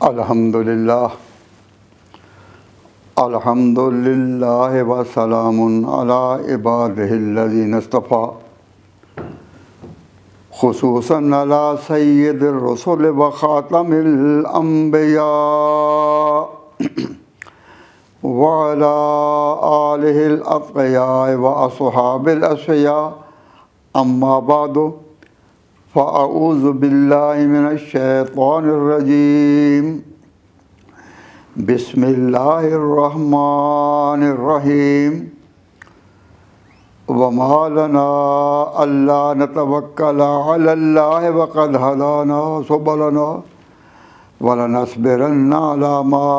الحمدللہ الحمدللہ وسلام علی عبادہ الذین اصطفیٰ خصوصاً علی سید الرسل وخاتم الانبیاء وعلی آلہ الاتقیاء واصحاب الاسفیاء اما بعد فاعوذ باللہ من الشیطان الرجیم بسم اللہ الرحمن الرحیم وما لنا الا نتوکل علی اللہ وقد ہدانا سبلنا ولنصبرن علی ما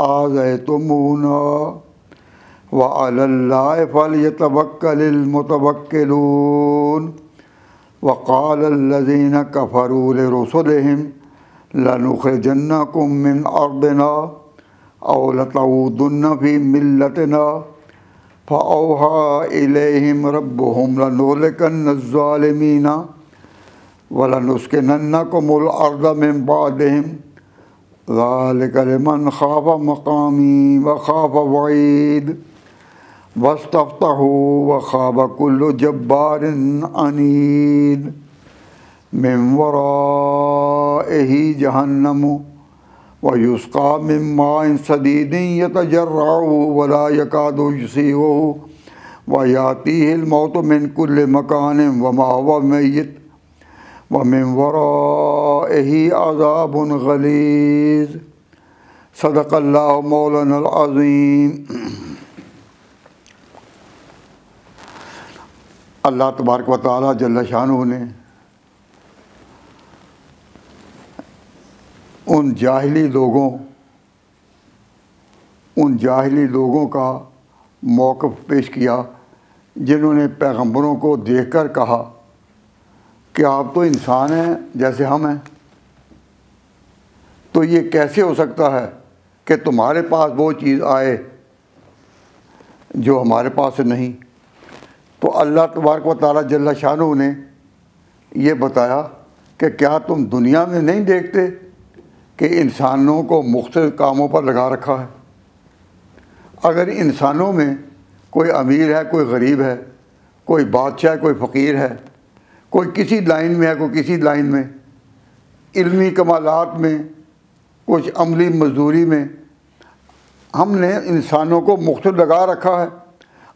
آذیتمونا وعلی اللہ فلیتوکل المتوکلون وقال الذین کفروا لرسلہم لنخرجنکم من ارضنا او لتعودن فی ملتنا فأوحى إليهم ربهم لنهلكن الظالمين ولنسكننكم الأرض من بعدهم ذلك لمن خاف مقامي وخاف وعيد واستفتحوا وخاب كل جبار عنيد من ورائه جهنم ويسقى من ماء صديد يتجرعه ولا يكاد يسيغه ويأتيه الموت من كل مكان وما هو ميت ومن ورائه عذاب غليظ صدق الله مولانا العظيم۔ اللہ تبارک و تعالیٰ جل شانہ نے ان جاہلی لوگوں کا موقف پیش کیا جنہوں نے پیغمبروں کو دیکھ کر کہا کہ آپ تو انسان ہیں جیسے ہم ہیں، تو یہ کیسے ہو سکتا ہے کہ تمہارے پاس وہ چیز آئے جو ہمارے پاس نہیں۔ تو اللہ تبارک و تعالیٰ جل شانہ نے یہ بتایا کہ کیا تم دنیا میں نہیں دیکھتے کہ انسانوں کو مختلف کاموں پر لگا رکھا ہے؟ اگر انسانوں میں کوئی امیر ہے، کوئی غریب ہے، کوئی بادشاہ ہے، کوئی فقیر ہے، کوئی کسی لائن میں ہے، کوئی کسی لائن میں، علمی کمالات میں، کچھ عملی مزدوری میں، ہم نے انسانوں کو مختلف لگا رکھا ہے۔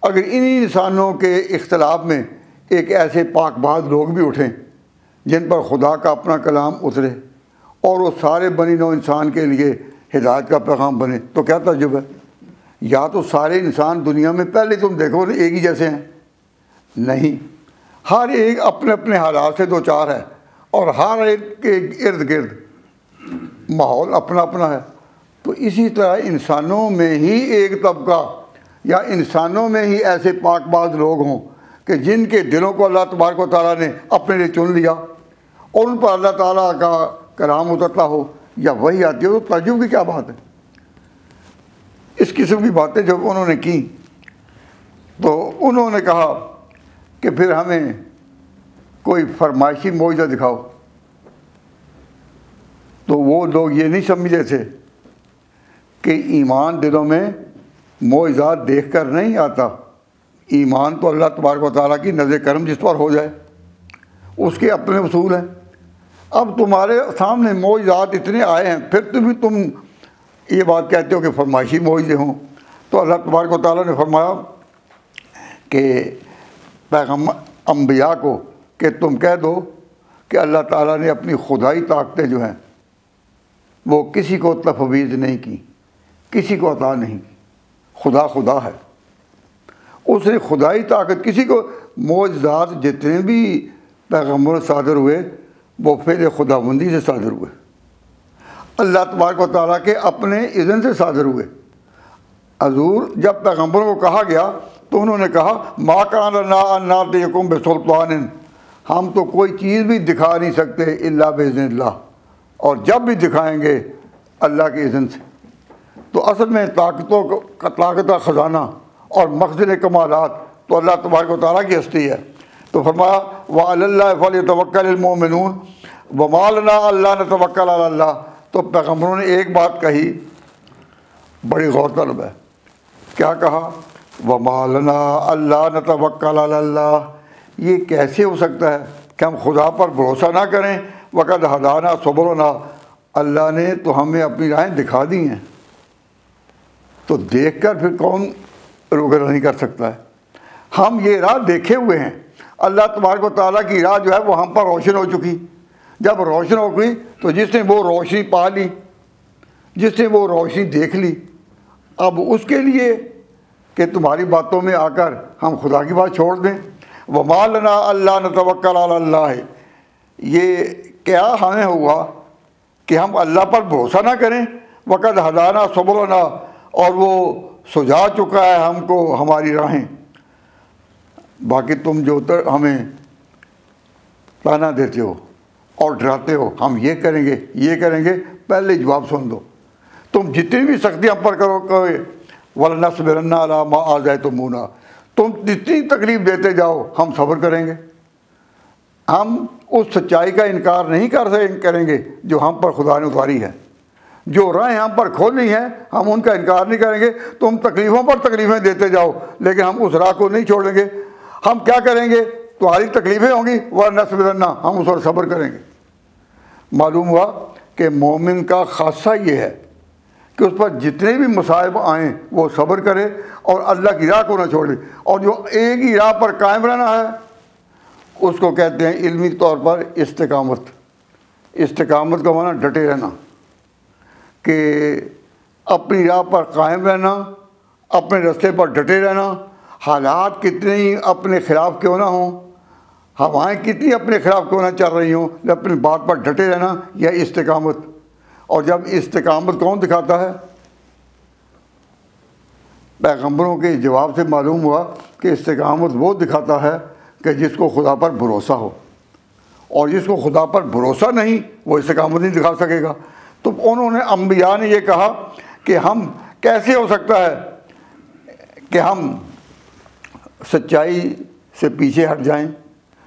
اگر انہی انسانوں کے اختلاف میں ایک ایسے پاک باز لوگ بھی اٹھیں جن پر خدا کا اپنا کلام اترے اور وہ سارے بنی نوع انسان کے لیے ہدایت کا پیغام بنے، تو کیا تعجب ہے؟ یا تو سارے انسان دنیا میں پہلے تم دیکھو ایک ہی جیسے ہیں؟ نہیں، ہر ایک اپنے اپنے حالات سے دوچار ہے اور ہر ایک کے ارد گرد ماحول اپنا اپنا ہے۔ تو اسی طرح انسانوں میں ہی ایک طبقہ یا انسانوں میں ہی ایسے پاک باز لوگ ہوں کہ جن کے دلوں کو اللہ تبارک و تعالیٰ نے اپنے لیے چن لیا اور ان پر اللہ تعالیٰ کا کلام اترتا ہو یا وہی آتی ہو، تو تعجب کی کیا بات ہے؟ اس قسم کی باتیں جب انہوں نے کی تو انہوں نے کہا کہ پھر ہمیں کوئی فرمائشی معجزہ دکھاؤ۔ تو وہ لوگ یہ نہیں سمجھے تھے کہ ایمان دلوں میں معجزات دیکھ کر نہیں آتا، ایمان تو اللہ تبارک و تعالیٰ کی نظر کرم جس پر ہو جائے اس کے اپنے اصول ہیں۔ اب تمہارے سامنے معجزات اتنے آئے ہیں، پھر تم یہ بات کہتے ہو کہ فرمائشی معجزے ہوں۔ تو اللہ تبارک و تعالیٰ نے فرمایا کہ پیغمبر انبیاء کو کہ تم کہہ دو کہ اللہ تعالیٰ نے اپنی خدائی طاقتیں جو ہیں وہ کسی کو تفویض نہیں کی، کسی کو عطا نہیں کی۔ خدا خدا ہے، اس نے خدائی طاقت کسی کو، معجزات جتنے بھی پیغمبر صادر ہوئے وہ فعل خداوندی سے صادر ہوئے، اللہ تبارک و تعالیٰ کے اپنے اذن سے صادر ہوئے۔ حضور جب پیغمبروں کو کہا گیا تو انہوں نے کہا ما کان لنا ان نأتیکم بسلطان، ہم تو کوئی چیز بھی دکھا نہیں سکتے الا باذن اللہ، اور جب بھی دکھائیں گے اللہ کے اذن سے۔ تو اصل میں طاقت کا خزانہ اور مخزن کمالات تو اللہ تبارک و تعالیٰ کی ہستی ہے۔ تو فرمایا وَعَلَى اللَّهِ فَلْيَتَوَكَّلِ الْمُؤْمِنُونَ وَمَا لَنَا أَلَّا نَتَوَكَّلَ عَلَى اللَّهِ، تو پیغمبروں نے ایک بات کہی بڑی غور طلب ہے. کیا کہا؟ وَمَا لَنَا أَلَّا نَتَوَكَّلَ عَلَى اللَّهِ. یہ کیسے ہو سکتا ہے کہ ہم خدا پر بھروسہ نہ کریں؟ وَقَدْ هَدَانَا سُبُلَنَا. اللہ نے تو ہمیں اپنی راہیں دکھا دی ہیں، تو دیکھ کر پھر کون روگرا نہیں کر سکتا ہے؟ ہم یہ راہ دیکھے ہوئے ہیں. اللہ تبارک و تعالیٰ کی راہ جو ہے وہ ہم پر روشن ہو چکی. جب روشن ہو گئی تو جس نے وہ روشنی پا لی، جس نے وہ روشنی دیکھ لی، اب اس کے لیے کہ تمہاری باتوں میں آ کر ہم خدا کی بات چھوڑ دیں. وَمَا لَنَا أَلَّا نَتَوَكَّلَ عَلَى اللَّهِ. یہ کیا ہمیں ہوا کہ ہم اللہ پر بھروسہ نہ کریں؟ وَقَدْ هَدَانَا سُبُلَنَا. اور وہ سجا چکا ہے ہم کو ہماری راہیں. باقی تم جو ہمیں تانا دیتے ہو اور ڈراتے ہو ہم یہ کریں گے یہ کریں گے، پہلے جواب سن دو. تم جتنی بھی سختی ہم پر کرو کہ وَلَنَصْبِرَنَّ عَلَىٰ مَا آذَيْتُمُونَا. تم جتنی تکلیف دیتے جاؤ ہم صبر کریں گے. ہم اس سچائی کا انکار نہیں کریں گے جو ہم پر خدا نے اتاری ہے. جو راہیں ہم پر کھولی ہیں ہم ان کا انکار نہیں کریں گے. تم تکلیفوں پر تکلیفیں دیتے جاؤ لیکن ہم اس راہ کو نہیں چھوڑیں گے. ہم کیا کریں گے؟ تمہاری تکلیفیں ہوں گی وَلَنَصْبِرَنَّ، ہم اس پر صبر کریں گے. معلوم ہوا کہ مومن کا خاصہ یہ ہے کہ اس پر جتنے بھی مصائب آئیں وہ صبر کرے اور اللہ کی راہ کو نہ چھوڑے. اور جو ایک ہی راہ پر قائم رہنا ہے اس کو کہتے ہیں علمی طور پر استقامت. استقامت کا معنی ڈٹے رہنا، کہ اپنی راہ پر قائم رہنا، اپنے راستے پر ڈٹے رہنا. حالات کتنے ہی اپنے خلاف کیوں نہ ہوں، ہوائیں کتنی اپنے خلاف کیوں نہ چل رہی ہوں، اپنی بات پر ڈٹے رہنا، یہ استقامت. اور جب استقامت کون دکھاتا ہے؟ پیغمبروں کے جواب سے معلوم ہوا کہ استقامت وہ دکھاتا ہے کہ جس کو خدا پر بھروسہ ہو، اور جس کو خدا پر بھروسہ نہیں وہ استقامت نہیں دکھا سکے گا. تو انہوں نے انبیاء نے یہ کہا کہ ہم کیسے ہو سکتا ہے کہ ہم سچائی سے پیچھے ہٹ جائیں،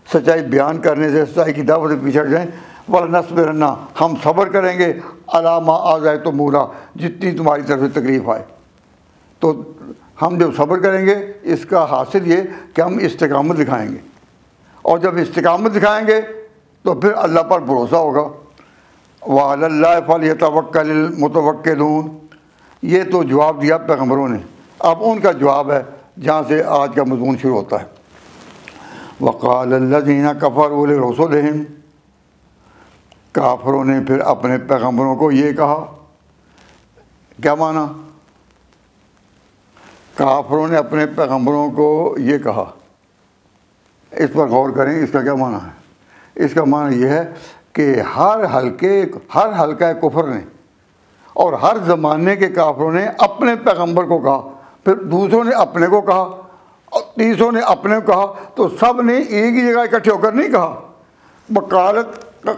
سچائی بیان کرنے سے، سچائی کی دعوت سے پیچھے ہٹ جائیں. وَلَنَصْبِرَنَّ، ہم صبر کریں گے عَلَىٰ مَا آذَيْتُمُونَا، جتنی تمہاری طرف سے تکلیف آئے. تو ہم جب صبر کریں گے اس کا حاصل یہ کہ ہم استقامت دکھائیں گے، اور جب استقامت دکھائیں گے تو پھر اللہ پر بھروسہ ہوگا. وَعَلَى اللَّهِ فَلْيَتَوَكَّلِ الْمُتَوَكِّلُونَ. یہ تو جواب دیا پیغمبروں نے. اب ان کا جواب ہے جہاں سے آج کا مضمون شروع ہوتا ہے. وَقَالَ الَّذِينَ كَفَرُوا لِرُسُلِهِمْ. کافروں نے پھر اپنے پیغمبروں کو یہ کہا. کیا معنی؟ کافروں نے اپنے پیغمبروں کو یہ کہا. اس پر غور کریں اس کا کیا معنی ہے. اس کا معنی یہ ہے کہ ہر حلقہ کفر نے اور ہر زمانے کے کافروں نے اپنے پیغمبر کو کہا، پھر دوسروں نے اپنے کو کہا، اور تیسروں نے اپنے کو کہا. تو سب نے ایک ہی جگہ اکٹھے ہو کر نہیں کہا.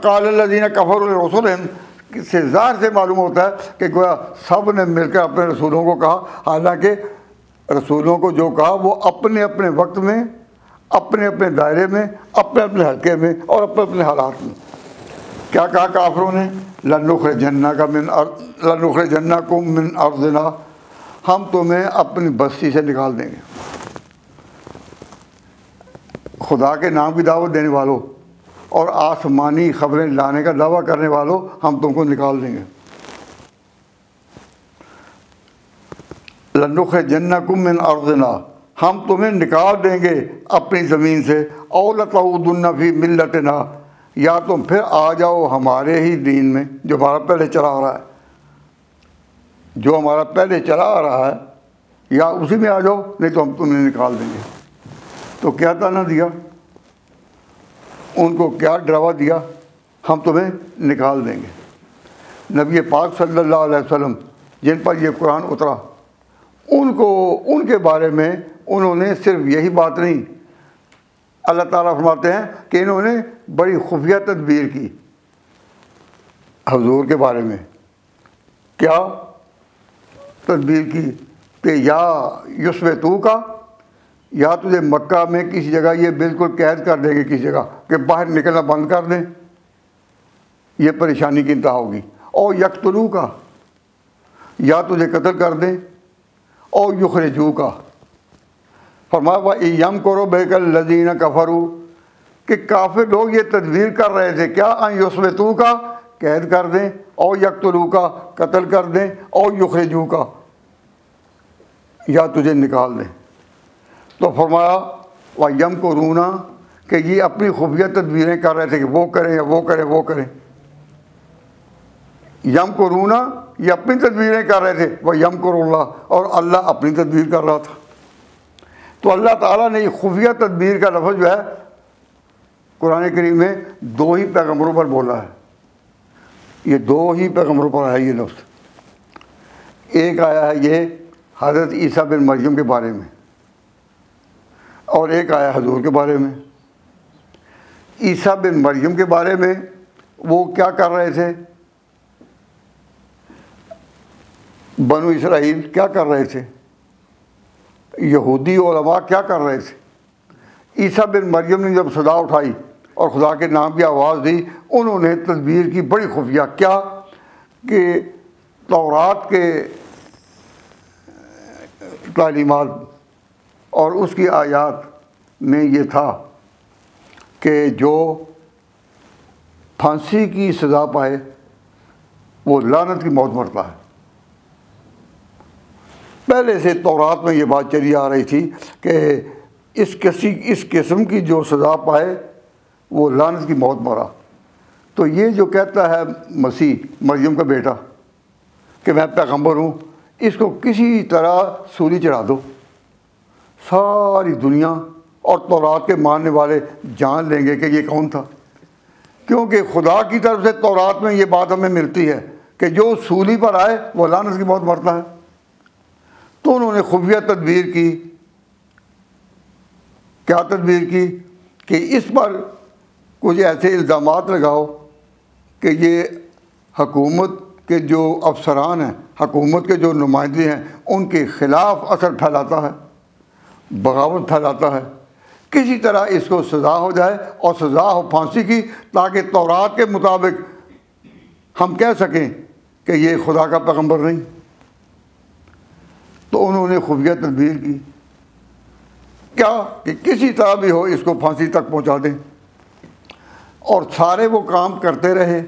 قال الذین کفروا لرسلہم سے ظاہر سے معلوم ہوتا ہے کہ گویا سب نے مل کر اپنے رسولوں کو کہا، حالانکہ رسولوں کو جو کہا وہ اپنے اپنے وقت میں، اپنے اپنے دائرے میں، اپنے اپنے حلقے میں اور اپنے اپنے حالات میں. کیا کہا کافروں نے؟ لَنُخْرِجَنَّكُم مِّنْ أَرْضِنَا، ہم تمہیں اپنی بستی سے نکال دیں گے. خدا کے نام کی دعوت دینے والوں اور آسمانی خبریں لانے کا دعویٰ کرنے والوں، ہم تم کو نکال دیں گے. لَنُخْرِجَنَّكُم مِّنْ أَرْضِنَا، ہم تمہیں نکال دیں گے اپنی زمین سے. أَوْ لَتَعُودُنَّ فِي مِلَّتِنَا، یا تم پھر آ جاؤ ہمارے ہی دین میں جو ہمارا پہلے چلا آ رہا ہے. جو ہمارا پہلے چلا آ رہا ہے یا اسی میں آ جاؤ، نہیں تو ہم تمہیں نکال دیں گے. تو کیا تانا دیا ان کو، کیا ڈراوا دیا؟ ہم تمہیں نکال دیں گے. نبی پاک صلی اللہ علیہ وسلم جن پر یہ قرآن اترا، ان کے بارے میں انہوں نے صرف یہی بات نہیں، اللہ تعالیٰ فرماتے ہیں کہ انہوں نے بڑی خفیہ تدبیر کی حضور کے بارے میں. کیا تدبیر کی؟ کہ یا یثبتو کا، یا تجھے مکہ میں کسی جگہ یہ بالکل قید کر دیں گے کسی جگہ کہ باہر نکلنا بند کر دیں، یہ پریشانی کی انتہا ہوگی. او یقتلو کا، یا تجھے قتل کر دیں، او یخرجو کا۔ فرمایا وَإِيَمْكُرُ بِكَ الَّذِينَ كَفَرُوا، کہ کافر لوگ یہ تدبیر کر رہے تھے کیا، ان یثبتو کا، قید کر دیں، او یقتلو کا، قتل کر دیں، او یخرجو کا، یا تجھے نکال دیں۔ تو فرمایا وَيَمْكُرُونَ، کہ یہ اپنی خفیہ تدبیریں کر رہے تھے کہ وہ کریں یا وہ کریں وہ کریں۔ یمکرون، یہ اپنی تدبیریں کر رہے تھے، وَيَمْكُرُ اللَّهُ، اور اللہ اپنی تدبیر کر رہا تھا۔ تو اللہ تعالیٰ نے یہ خفیہ تدبیر کا لفظ جو ہے قرآن کریم میں 2 ہی پیغمبروں پر بولا ہے، یہ 2 ہی پیغمبروں پر ہے یہ لفظ۔ ایک آیا ہے یہ حضرت عیسیٰ بن مریم کے بارے میں، اور ایک آیا حضور کے بارے میں۔ عیسیٰ بن مریم کے بارے میں وہ کیا کر رہے تھے، بنو اسرائیل کیا کر رہے تھے، یہودی علماء کیا کر رہے تھے۔ عیسیٰ بن مریم نے جب صدا اٹھائی اور خدا کے نام کی آواز دی، انہوں نے تدبیر کی بڑی خفیہ، کیا کہ تورات کے تعلیمات اور اس کی آیات میں یہ تھا کہ جو پھانسی کی سزا پائے وہ لعنت کی موت مرتا ہے۔ پہلے سے تورات میں یہ بات چلی آ رہی تھی کہ اس قسم کی جو سزا پائے وہ لعنت کی موت مرا۔ تو یہ جو کہتا ہے مسیح مریم کا بیٹا کہ میں پیغمبر ہوں، اس کو کسی طرح سولی چڑھا دو، ساری دنیا اور تورات کے ماننے والے جان لیں گے کہ یہ کون تھا، کیونکہ خدا کی طرف سے تورات میں یہ بات ہمیں ملتی ہے کہ جو سولی پر آئے وہ لعنت کی موت مرتا ہے۔ تو انہوں نے خفیہ تدبیر کی، کیا تدبیر کی کہ اس پر کچھ ایسے الزامات لگاؤ کہ یہ حکومت کے جو افسران ہیں، حکومت کے جو نمائندے ہیں، ان کے خلاف اثر پھیلاتا ہے، بغاوت پھیلاتا ہے، کسی طرح اس کو سزا ہو جائے اور سزا ہو پھانسی کی، تاکہ تورات کے مطابق ہم کہہ سکیں کہ یہ خدا کا پیغمبر نہیں۔ تو انہوں نے خفیہ تدبیر کی، کیا کہ کسی طرح بھی ہو اس کو پھانسی تک پہنچا دیں، اور سارے وہ کام کرتے رہے،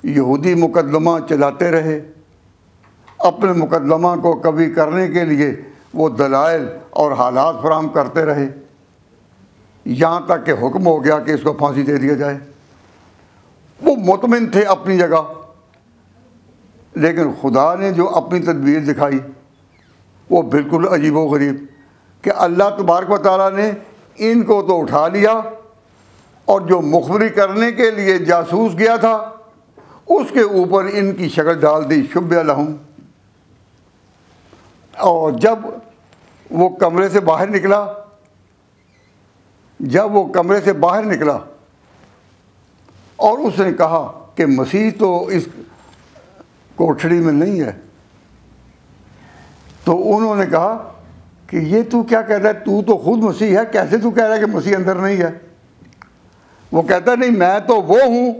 یہودی مقدمہ چلاتے رہے، اپنے مقدمہ کو کبھی کرنے کے لیے وہ دلائل اور حالات فراہم کرتے رہے، یہاں تک کہ حکم ہو گیا کہ اس کو پھانسی دے دیا جائے۔ وہ مطمئن تھے اپنی جگہ، لیکن خدا نے جو اپنی تدبیر دکھائی وہ بالکل عجیب و غریب، کہ اللہ تبارک و تعالیٰ نے ان کو تو اٹھا لیا، اور جو مخبری کرنے کے لیے جاسوس گیا تھا اس کے اوپر ان کی شکل ڈال دی، شبہ لہم۔ اور جب وہ کمرے سے باہر نکلا اور اس نے کہا کہ مسیح تو اس کوٹھڑی میں نہیں ہے، تو انہوں نے کہا کہ یہ تو کیا کہتا ہے، تو تو خود مسیح ہے، کیسے تو کہہ رہا ہے کہ مسیح اندر نہیں ہے؟ وہ کہتا ہے نہیں، میں تو وہ ہوں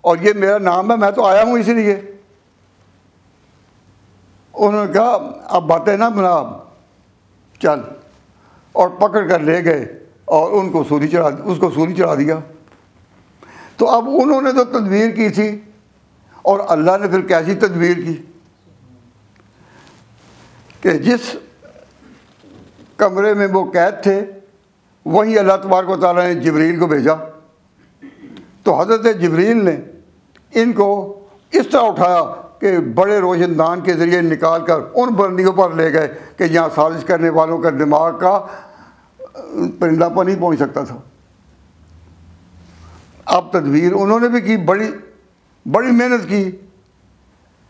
اور یہ میرا نام ہے، میں تو آیا ہوں اسی لیے۔ انہوں نے کہا اب باتیں نہ بنا، چل، اور پکڑ کر لے گئے اور اس کو سولی چڑھا دیا۔ تو اب انہوں نے تو تدبیر کی تھی، اور اللہ نے پھر کیسی تدبیر کی کہ جس کمرے میں وہ قید تھے وہیں اللہ تبارک و تعالیٰ نے جبریل کو بھیجا، تو حضرت جبریل نے ان کو اس طرح اٹھایا کہ بڑے روشن دان کے ذریعے نکال کر ان بلندیوں پر لے گئے کہ جہاں سازش کرنے والوں کا دماغ کا پرندہ پر نہیں پہنچ سکتا تھا۔ اب تدبیر انہوں نے بھی کی، بڑی محنت کی،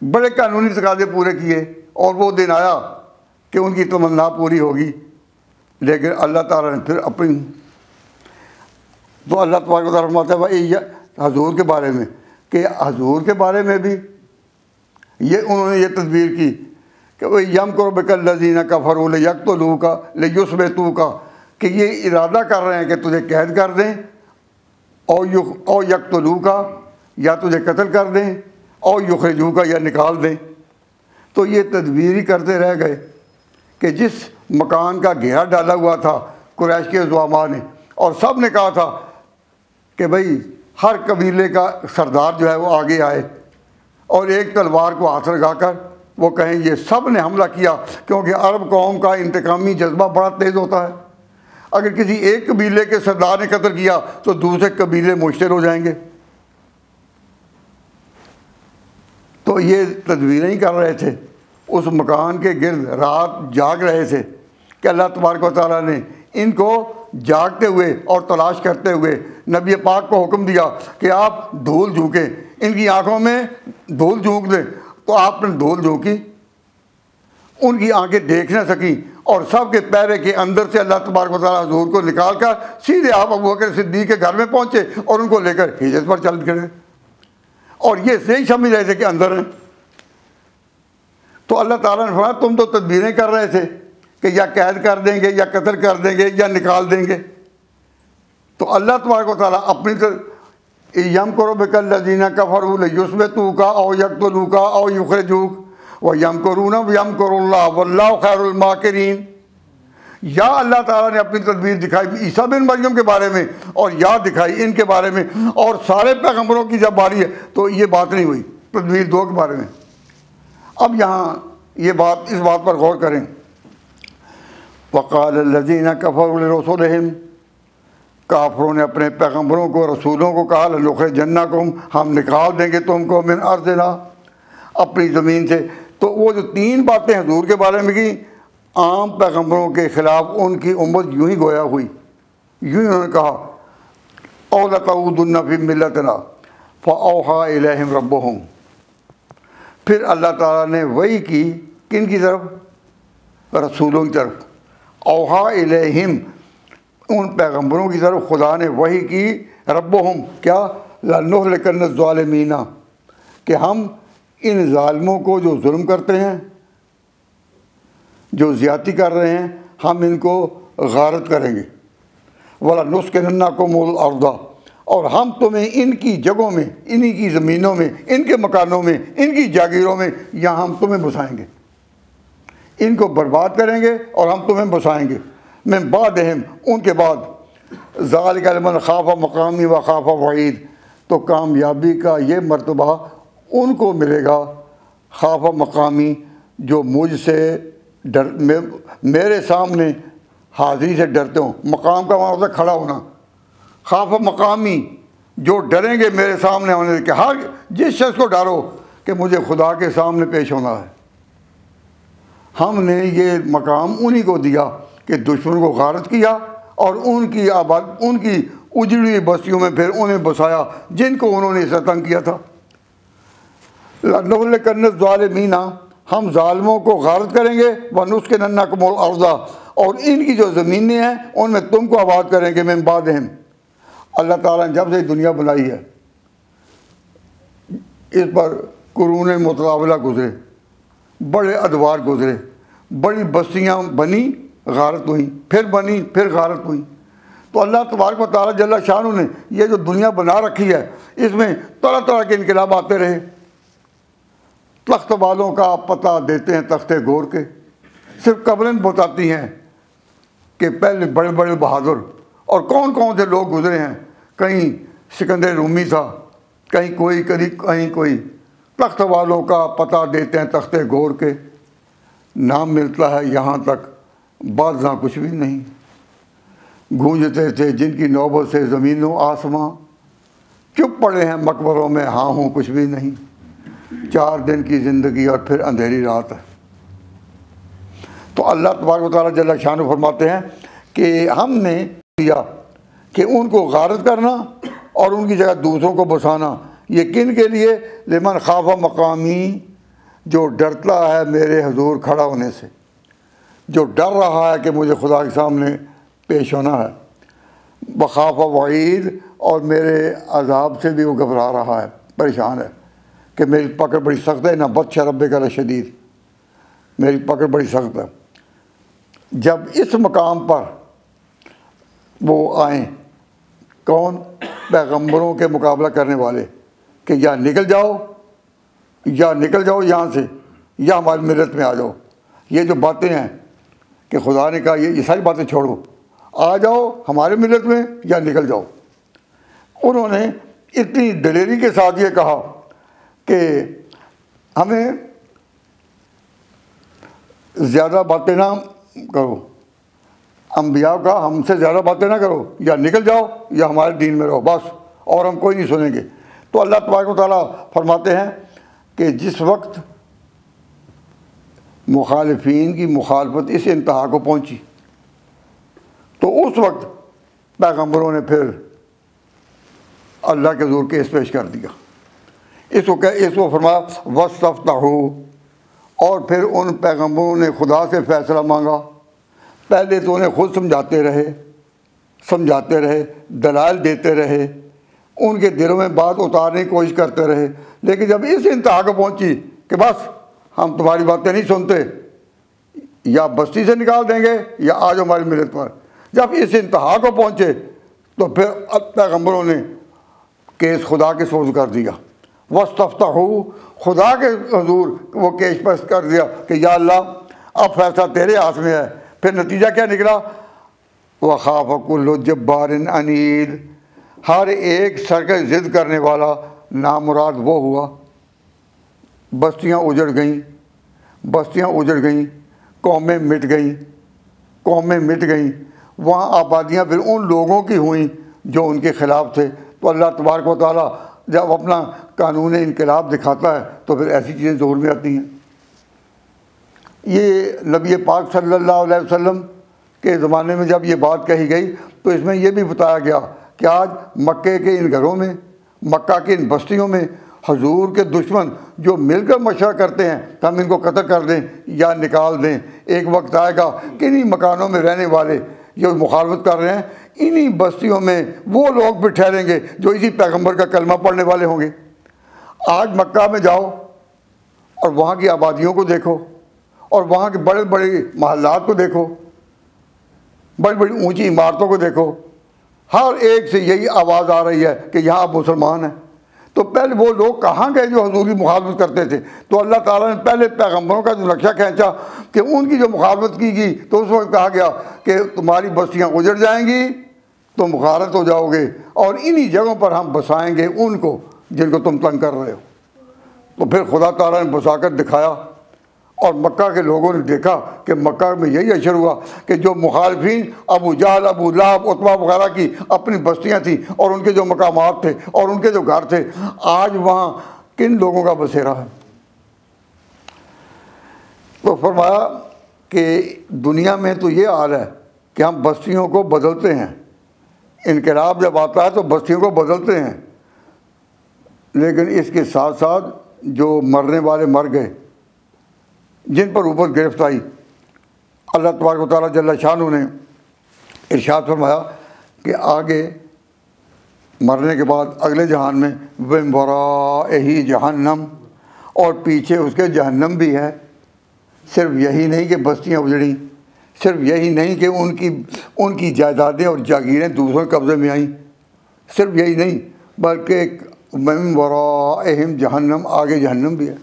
بڑے قانونی تقاضے پورے کیے، اور وہ دن آیا کہ ان کی تمنا پوری ہوگی، لیکن اللہ تعالیٰ نے پھر اپنی، تو اللہ تبارک و تعالیٰ فرماتا ہے بھائی حضور کے بارے میں کہ حضور کے بارے میں بھی انہوں نے یہ تدبیر کی کہ وہ یمکر بک الذین کفروا لیقتلوک لیثبتوک، کہ یہ ارادہ کر رہے ہیں کہ تجھے قید کر دیں، او یقتلوک، یا تجھے قتل کر دیں، اور یخرجو کا یا نکال دیں۔ تو یہ تدبیر ہی کرتے رہ گئے کہ جس مکان کا گھیرا ڈالا ہوا تھا قریش کے زعماء نے، اور سب نے کہا تھا کہ بھئی ہر قبیلے کا سردار جو ہے وہ آگے آئے اور ایک تلوار کو ہاتھ لگا کر وہ کہیں یہ سب نے حملہ کیا، کیونکہ عرب قوم کا انتقامی جذبہ بڑا تیز ہوتا ہے۔ اگر کسی ایک قبیلے کے سردار نے قتل کیا تو دوسرے قبیلے مشتر ہو جائیں گے۔ تو یہ تدبیریں ہی کر رہے تھے، اس مکان کے گرد رات جاگ رہے تھے کہ اللہ تبارک و تعالیٰ نے ان کو جاگتے ہوئے اور تلاش کرتے ہوئے نبی پاک کو حکم دیا کہ آپ دھول جھونکیں، ان کی آنکھوں میں دھول جھونک دیں۔ تو آپ نے دھول جھونکی، ان کی آنکھیں دیکھ نہ سکیں، اور سب کے پیرے کے اندر سے اللہ تبارک و تعالیٰ حضور کو نکال کر سیدھے آپ ابو بکر صدیق کے گھر میں پہنچے اور ان کو لے کر ہجرت پر چل گئے، اور یہ صحیح سمجھ رہے تھے کہ اندر ہیں۔ تو اللہ تعالیٰ نے فرمایا تم تو تدبیریں کر رہے تھے کہ یا قید کر دیں گے یا قتل کر دیں گے یا نکال دیں گے۔ تو اللہ تبارک و تعالیٰ اپنی یمکر الذین کفروا لیثبتوک او یقتلوک او یخرجوک ویمکرون ویمکر اللہ واللہ خیر الماکرین۔ یا اللہ تعالیٰ نے اپنی تدبیر دکھائی عیسیٰ بن مریم کے بارے میں، اور یا دکھائی ان کے بارے میں، اور سارے پیغمبروں کی جب باری ہے تو یہ بات نہیں ہوئی تدبیر دو کے بارے میں۔ اب یہاں یہ بات اس بات پر غور کریں، وقال الذین کفروا لرسلہم، کافروں نے اپنے پیغمبروں کو رسولوں کو کہا لنخرجنکم، ہم نکال دیں گے تم کو من ارضنا، اپنی زمین سے۔ تو وہ جو تین باتیں حضور کے بارے میں کی عام پیغمبروں کے خلاف ان کی امت یوں ہی گویا ہوئی، یوں ہی انہوں نے کہا او لتعودن فی ملتنا فاوحی الیہم ربہم۔ پھر اللہ تعالیٰ نے وحی کی کن کی طرف؟ رسولوں کی طرف۔ اوحا الیہم، ان پیغمبروں کی طرف خدا نے وحی کی، ربہم کیا؟ لنہلکن الظالمین، کہ ہم ان ظالموں کو جو ظلم کرتے ہیں، جو زیادتی کر رہے ہیں، ہم ان کو غارت کریں گے۔ وَلَنُسْكِنَنَّكُمُ الْأَرْضَ، اور ہم تمہیں ان کی جگہوں میں، انہی کی زمینوں میں، ان کے مکانوں میں، ان کی جاگیروں میں، یہاں ہم تمہیں بسائیں گے، ان کو برباد کریں گے اور ہم تمہیں بسائیں گے۔ من بعدہم، ان کے بعد، ذالک لمن خاف مقامی و خاف وعید، تو کامیابی کا یہ مرتبہ ان کو ملے گا، خاف مقامی، جو مجھ سے میرے سامنے حاضری سے ڈرتے ہوں۔ مقام کا معنی ہوتا ہے کھڑا ہونا۔ خاف مقامی، جو ڈریں گے میرے سامنے ہونے سے، کہ ہر جس شخص کو ڈرو کہ مجھے خدا کے سامنے پیش ہونا ہے۔ ہم نے یہ مقام انہی کو دیا کہ دشمن کو غارت کیا اور ان کی اجڑی ہوئی بستیوں میں پھر انہیں بسایا جن کو انہوں نے ستم کیا تھا۔ لَنُهْلِكَنَّ الظَّالِمِينَ، ہم ظالموں کو غارت کریں گے، وَنُسْكِنَنَّكُمُ الْأَرْضَ، اور ان کی جو زمینیں ہیں ان میں تم کو آباد کریں گے، من بعدہم۔ اللہ تعالیٰ نے جب سے دنیا بنائی ہے اس پر قرون متداولہ گزرے، بڑے ادوار گزرے، بڑی بستیاں بنی، غارت ہوئیں، پھر بنی، پھر غارت ہوئیں۔ تو اللہ تبارک و تعالیٰ جل شانہ نے یہ جو دنیا بنا رکھی ہے اس میں طرح طرح کے انقلاب آتے رہے۔ تخت والوں کا پتہ دیتے ہیں تخت گور کے، صرف قبریں بتاتی ہیں کہ پہلے بڑے بڑے بہادر اور کون کون سے لوگ گزرے ہیں، کہیں سکندر رومی تھا، کہیں کوئی، کہیں کوئی۔ تخت والوں کا پتہ دیتے ہیں تخت گور کے، نام ملتا ہے یہاں تک بعضاں کچھ بھی نہیں۔ گونجتے تھے جن کی نوبت سے زمین و آسماں، چپ پڑے ہیں مقبروں میں ہاں ہوں کچھ بھی نہیں۔ 4 دن کی زندگی اور پھر اندھیری رات ہے۔ تو اللہ تبارک و تعالیٰ جل شانہ فرماتے ہیں کہ ہم نے دیا کہ ان کو غارت کرنا اور ان کی جگہ دوسروں کو بسانا، یہ کن کے لیے؟ لمن خاف مقامی، جو ڈرتا ہے میرے حضور کھڑا ہونے سے، جو ڈر رہا ہے کہ مجھے خدا کے سامنے پیش ہونا ہے، بخاف وعید، اور میرے عذاب سے بھی وہ گھبرا رہا ہے، پریشان ہے کہ میری پکڑ بڑی سخت ہے، نہ بطش ربک لشدید، میری پکڑ بڑی سخت ہے۔ جب اس مقام پر وہ آئیں، کون؟ پیغمبروں کے مقابلہ کرنے والے، کہ یا نکل جاؤ یا نکل جاؤ یہاں سے یا ہماری ملت میں آ جاؤ۔ یہ جو باتیں ہیں کہ خدا نے کہا یہ ساری باتیں چھوڑو، آ جاؤ ہمارے ملت میں یا نکل جاؤ۔ انہوں نے اتنی دلیری کے ساتھ یہ کہا کہ ہمیں زیادہ باتیں نہ کرو، انبیاء کا ہم سے زیادہ باتیں نہ کرو، یا نکل جاؤ یا ہمارے دین میں رہو بس، اور ہم کوئی نہیں سنیں گے۔ تو اللہ تبارک و تعالیٰ فرماتے ہیں کہ جس وقت مخالفین کی مخالفت اس انتہا کو پہنچی تو اس وقت پیغمبروں نے پھر اللہ کے حضور کیس پیش کر دیا۔ اس کو فرمایا وَاسْتَفْتَحُوا، اور پھر ان پیغمبروں نے خدا سے فیصلہ مانگا۔ پہلے تو انہیں خود سمجھاتے رہے، دلائل دیتے رہے، ان کے دلوں میں بات اتارنے کی کوشش کرتے رہے، لیکن جب اس انتہا کو پہنچی کہ بس ہم تمہاری باتیں نہیں سنتے، یا بستی سے نکال دیں گے یا آ جاؤ ہماری ملت پر، جب اس انتہا کو پہنچے تو پھر پیغمبروں نے کیس خدا کے سپرد کر دیا۔ وَاسْتَفْتَحُوا، خدا کے حضور وہ کیس پیش کر دیا کہ یا اللہ اب فیصلہ تیرے ہاتھ میں ہے۔ پھر نتیجہ کیا نکلا؟ وَخَافَ كُلُّ جَبَّارٍ عَنِيدٍ، ہر ایک سرکش ضد کرنے والا نامراد وہ ہوا۔ بستیاں اجڑ گئیں، قومیں مٹ گئیں، وہاں آبادیاں پھر ان لوگوں کی ہوئیں جو ان کے خلاف تھے۔ تو اللہ تبارک و تعالیٰ جب اپنا قانون انقلاب دکھاتا ہے تو پھر ایسی چیزیں ظہور میں آتی ہیں۔ یہ نبی پاک صلی اللہ علیہ وسلم کے زمانے میں جب یہ بات کہی گئی تو اس میں یہ بھی بتایا گیا کہ آج مکے کے ان گھروں میں، مکہ کی ان بستیوں میں حضور کے دشمن جو مل کر مشورہ کرتے ہیں کہ ہم ان کو قتل کر دیں یا نکال دیں، ایک وقت آئے گا کہ انہی مکانوں میں رہنے والے جو مخالفت کر رہے ہیں انہی بستیوں میں وہ لوگ بھی ٹھہریں گے جو اسی پیغمبر کا کلمہ پڑھنے والے ہوں گے۔ آج مکہ میں جاؤ اور وہاں کی آبادیوں کو دیکھو اور وہاں کے بڑے بڑے محلات کو دیکھو، بڑی بڑی اونچی عمارتوں کو دیکھو، ہر ایک سے یہی آواز آ رہی ہے کہ یہاں آپ مسلمان ہیں۔ تو پہلے وہ لوگ کہاں گئے جو حضور کی مخالفت کرتے تھے؟ تو اللہ تعالیٰ نے پہلے پیغمبروں کا جو نقشہ کھینچا کہ ان کی جو مخالفت کی گئی تو اس وقت کہا گیا کہ تمہاری بستیاں اجڑ جائیں گی، تم غارت ہو جاؤ گے، اور انہی جگہوں پر ہم بسائیں گے ان کو جن کو تم تنگ کر رہے ہو۔ تو پھر خدا تعالیٰ نے بسا کر دکھایا، اور مکہ کے لوگوں نے دیکھا کہ مکہ میں یہی اشر ہوا کہ جو مخالفین ابو جہل، ابو لہب، عتبہ وغیرہ کی اپنی بستیاں تھیں اور ان کے جو مقامات تھے اور ان کے جو گھر تھے، آج وہاں کن لوگوں کا بسیرا ہے؟ تو فرمایا کہ دنیا میں تو یہ حال ہے کہ ہم بستیوں کو بدلتے ہیں، انقلاب جب آتا ہے تو بستیوں کو بدلتے ہیں، لیکن اس کے ساتھ ساتھ جو مرنے والے مر گئے، جن پر اوپر گرفت آئی، اللہ تبارک و تعالیٰ جل شانہ نے ارشاد فرمایا کہ آگے مرنے کے بعد اگلے جہان میں وَمِن وَرَائِهِ جہنم، اور پیچھے اس کے جہنم بھی ہے۔ صرف یہی نہیں کہ بستیاں اجڑیں، صرف یہی نہیں کہ ان کی جائیدادیں اور جاگیریں دوسروں کے قبضے میں آئیں، صرف یہی نہیں بلکہ وَمِن وَرَائِهِمْ جہنم، آگے جہنم بھی ہے۔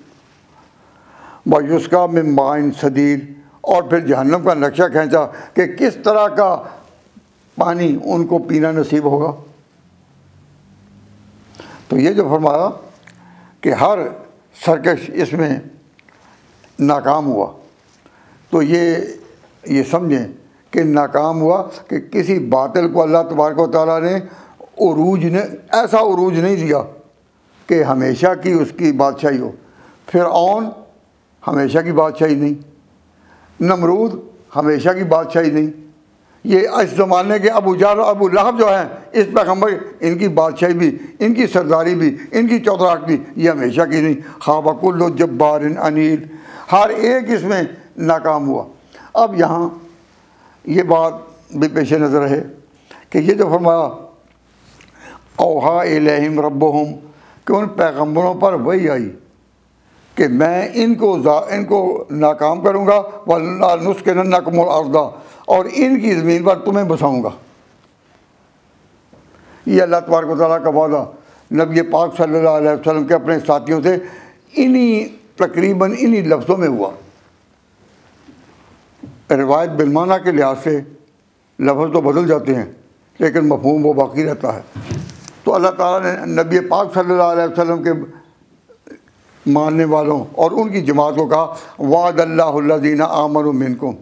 وَيُسْقَىٰ مِن مَّاءٍ صَدِيدٍ، اور پھر جہنم کا نقشہ کھینچا کہ کس طرح کا پانی ان کو پینا نصیب ہوگا۔ تو یہ جو فرمایا کہ ہر سرکش اس میں ناکام ہوا، تو یہ سمجھیں کہ ناکام ہوا کہ کسی باطل کو اللہ تبارک و تعالیٰ نے ایسا عروج نہیں دیا کہ ہمیشہ کی اس کی بادشاہی ہو۔ فرعون ہمیشہ کی بادشاہی نہیں، نمرود ہمیشہ کی بادشاہی نہیں، یہ اس زمانے کے ابو جہل، ابو لہب جو ہیں اس پیغمبر، ان کی بادشاہی بھی، ان کی سرداری بھی، ان کی چودراہٹ بھی یہ ہمیشہ کی نہیں۔ خاب کل جبار عنید، ہر ایک اس میں ناکام ہوا۔ اب یہاں یہ بات بھی پیش نظر ہے کہ یہ جو فرمایا اوحا الیہم ربہم، کہ ان پیغمبروں پر وہی آئی کہ میں ان کو ناکام کروں گا، وَلَنُسْكِنَنَّكُمُ الْأَرْضَ، اور ان کی زمین پر تمہیں بساؤں گا۔ یہ اللہ تبارک و تعالیٰ کا وعدہ نبی پاک صلی اللہ علیہ وسلم کے اپنے ساتھیوں سے تقریباً انہی لفظوں میں ہوا۔ روایت بالمعنی کے لحاظ سے لفظ تو بدل جاتے ہیں لیکن مفہوم وہ باقی رہتا ہے۔ تو اللہ تعالیٰ نے نبی پاک صلی اللہ علیہ وسلم کے ماننے والوں اور ان کی جماعت کو کہا وعد اللہ الذین آمنوا منکم،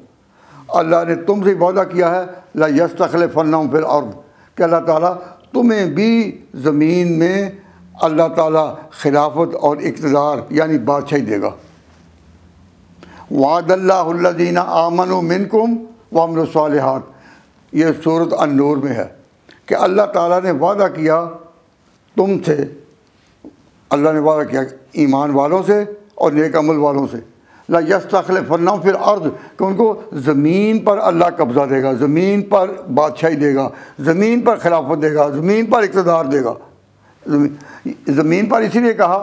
اللہ نے تم سے وعدہ کیا ہے لَيَسْتَخْلِفَنَّهُمْ فِي الْأَرْضِ، کہ اللہ تعالیٰ تمہیں بھی زمین میں اللہ تعالیٰ خلافت اور اقتدار یعنی بادشاہی دے گا۔ وعد اللہ الذین آمنوا منکم وعملوا الصالحات، یہ سورۃ النور میں ہے کہ اللہ تعالیٰ نے وعدہ کیا تم سے، اللہ نے وعدہ کیا ایمان والوں سے اور نیک عمل والوں سے لَيَسْتَخْلِفَنَّهُمْ فِي الْأَرْضِ، کہ ان کو زمین پر اللہ قبضہ دے گا، زمین پر بادشاہی دے گا، زمین پر خلافت دے گا، زمین پر اقتدار دے گا۔ زمین پر اسی لیے کہا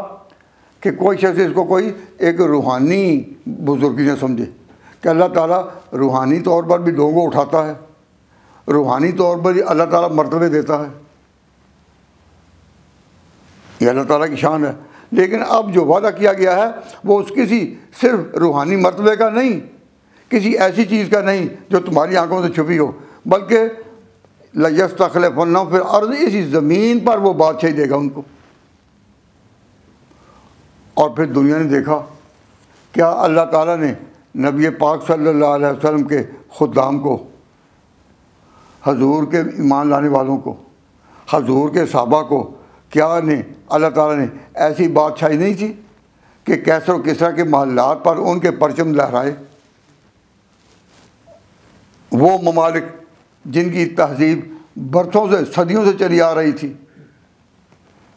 کہ کوئی شخص اس کو کوئی ایک روحانی بزرگی نہ سمجھے کہ اللہ تعالیٰ روحانی طور پر بھی لوگوں کو اٹھاتا ہے، روحانی طور پر بھی اللہ تعالیٰ مرتبے دیتا ہے، یہ اللہ تعالیٰ کی شان ہے۔ لیکن اب جو وعدہ کیا گیا ہے وہ اس کسی صرف روحانی مرتبے کا نہیں، کسی ایسی چیز کا نہیں جو تمہاری آنکھوں سے چھپی ہو، بلکہ لَيَسْتَخْلِفَنَّهُمْ فِي الْأَرْضِ، اسی زمین پر وہ بادشاہی دے گا ان کو۔ اور پھر دنیا نے دیکھا کیا اللہ تعالیٰ نے نبی پاک صلی اللہ علیہ وسلم کے خدام کو، حضور کے ایمان لانے والوں کو، حضور کے صحابہ کو کیا اللہ تعالیٰ نے ایسی بادشاہی نہیں تھی کہ کیسر و کسریٰ کے محلات پر ان کے پرچم لہرائے؟ وہ ممالک جن کی تہذیب برسوں سے صدیوں سے چلی آ رہی تھی،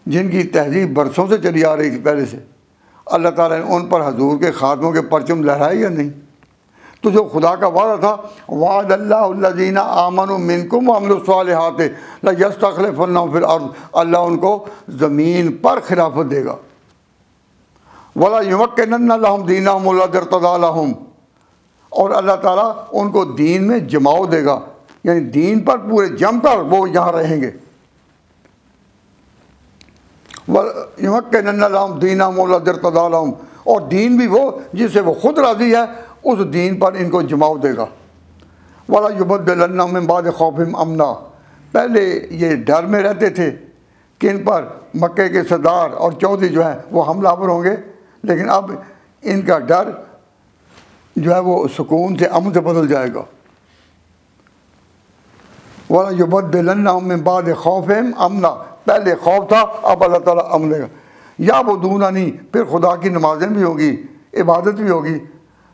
جن کی تہذیب برسوں سے چلی آ رہی تھی پہلے سے، اللہ تعالیٰ نے ان پر حضور کے خاتموں کے پرچم لہرائے یا نہیں؟ تو جو خدا کا وعدہ تھا وعد اللہ الذین آمنوا منکم وعملوا الصالحات لَيَسْتَخْلِفَنَّهُمْ فِي الْأَرْضِ، اللہ ان کو زمین پر خلافت دے گا۔ وَلَيُمَكِّنَنَّ لَهُمْ دِينَهُمُ الَّذِي ارْتَضَىٰ لَهُمْ، اور اللہ تعالیٰ ان کو دین میں جماؤ دے گا، یعنی دین پر پورے جم کر وہ یہاں رہیں گے۔ وَلَيُمَكِّنَنَّ لَهُمْ دِينَهُمُ الَّذِي ارْتَضَىٰ لَهُمْ، اور دین بھی وہ جس سے وہ خود راضی ہے، اس دین پر ان کو جماؤ دے گا۔ وَلَيُبَدِّلَنَّهُم مِّن بَعْدِ خَوْفِهِمْ أَمْنًا، پہلے یہ ڈر میں رہتے تھے کہ ان پر مکے کے سردار اور چودھری جو ہیں وہ حملہ آور ہوں گے، لیکن اب ان کا ڈر جو ہے وہ سکون سے، امن سے بدل جائے گا۔ وَلَيُبَدِّلَنَّهُم مِّن بَعْدِ خَوْفِهِمْ أَمْنًا، پہلے خوف تھا، اب اللہ تعالیٰ امن دے گا۔ یعبدوننی، پھر خدا کی نمازیں بھی ہوگی، عبادت بھی ہوگی،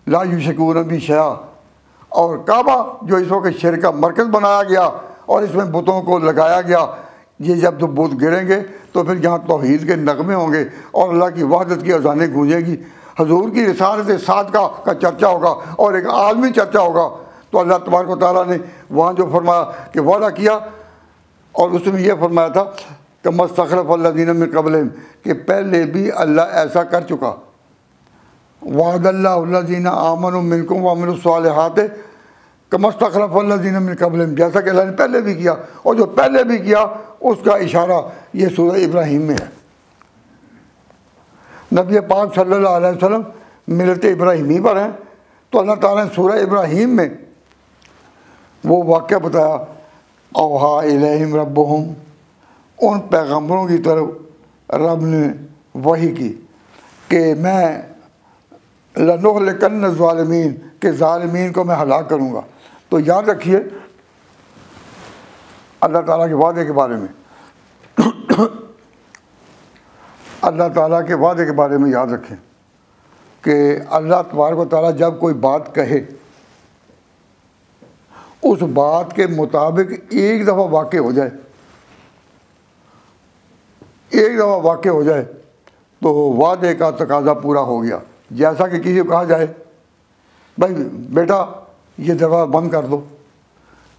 لا یشرکون بی شیئا، اور کعبہ جو اس وقت شرک کا مرکز بنایا گیا اور اس میں بتوں کو لگایا گیا، یہ جب تو بت گریں گے تو پھر یہاں توحید کے نغمے ہوں گے اور اللہ کی وحدت کی اذانیں گونجیں گی، حضور کی رسالت صادقہ کا چرچا ہوگا اور ایک عالمی چرچا ہوگا۔ تو اللہ تبارک و تعالیٰ نے وہاں جو فرمایا کہ وعدہ کیا، اور اس میں یہ فرمایا تھا کما استخلف الذین من قبلہم، کہ پہلے بھی اللہ ایسا کر چکا۔ وعد اللہ الذین آمنوا منکم وعملوا الصالحات کما استخلف الذین من قبلہم، جیسا کہ اللہ نے پہلے بھی کیا، اور جو پہلے بھی کیا اس کا اشارہ یہ سورہ ابراہیم میں ہے۔ نبی پاک صلی اللہ علیہ وسلم ملت ابراہیمی پر ہیں، تو اللہ تعالیٰ نے سورہ ابراہیم میں وہ واقعہ بتایا اوحا الیہم ربہم، ان پیغمبروں کی طرف رب نے وحی کی کہ میں لَنُهْلِكَنَّ الظَّالِمِينَ، کہ ظالمین کو میں ہلاک کروں گا۔ تو یاد رکھیے اللہ تعالیٰ کے وعدے کے بارے میں، اللہ تعالیٰ کے وعدے کے بارے میں یاد رکھیں کہ اللہ تبارک و تعالیٰ جب کوئی بات کہے اس بات کے مطابق ایک دفعہ واقع ہو جائے، ایک دفعہ واقع ہو جائے تو وعدے کا تقاضا پورا ہو گیا۔ جیسا کہ کسی کو کہا جائے بھائی بیٹا یہ دروازہ بند کر دو،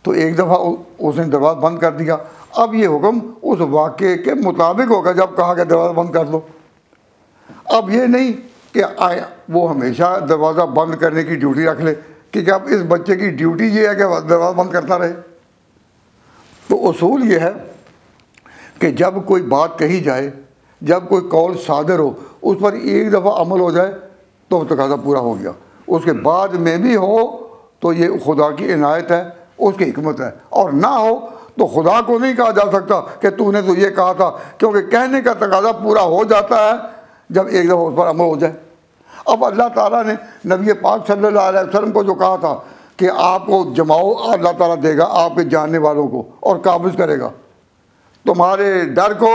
تو ایک دفعہ اس نے دروازہ بند کر دیا، اب یہ حکم اس واقعے کے مطابق ہوگا جب کہا کہ دروازہ بند کر دو۔ اب یہ نہیں کہ وہ ہمیشہ دروازہ بند کرنے کی ڈیوٹی رکھ لے، کیونکہ اب اس بچے کی ڈیوٹی یہ ہے کہ دروازہ بند کرتا رہے۔ تو اصول یہ ہے کہ جب کوئی بات کہی جائے جب کوئی قول صادر ہو اس پر ایک دفعہ عمل ہو جائے تو وہ تقاضا پورا ہو گیا، اس کے بعد میں بھی ہو تو یہ خدا کی عنایت ہے، اس کی حکمت ہے، اور نہ ہو تو خدا کو نہیں کہا جا سکتا کہ تو نے تو یہ کہا تھا، کیونکہ کہنے کا تقاضا پورا ہو جاتا ہے جب ایک دفعہ اس پر عمل ہو جائے۔ اب اللہ تعالیٰ نے نبی پاک صلی اللہ علیہ وسلم کو جو کہا تھا کہ آپ کو جماؤ، اللہ تعالیٰ دے گا آپ کے جاننے والوں کو اور قابض کرے گا، تمہارے ڈر کو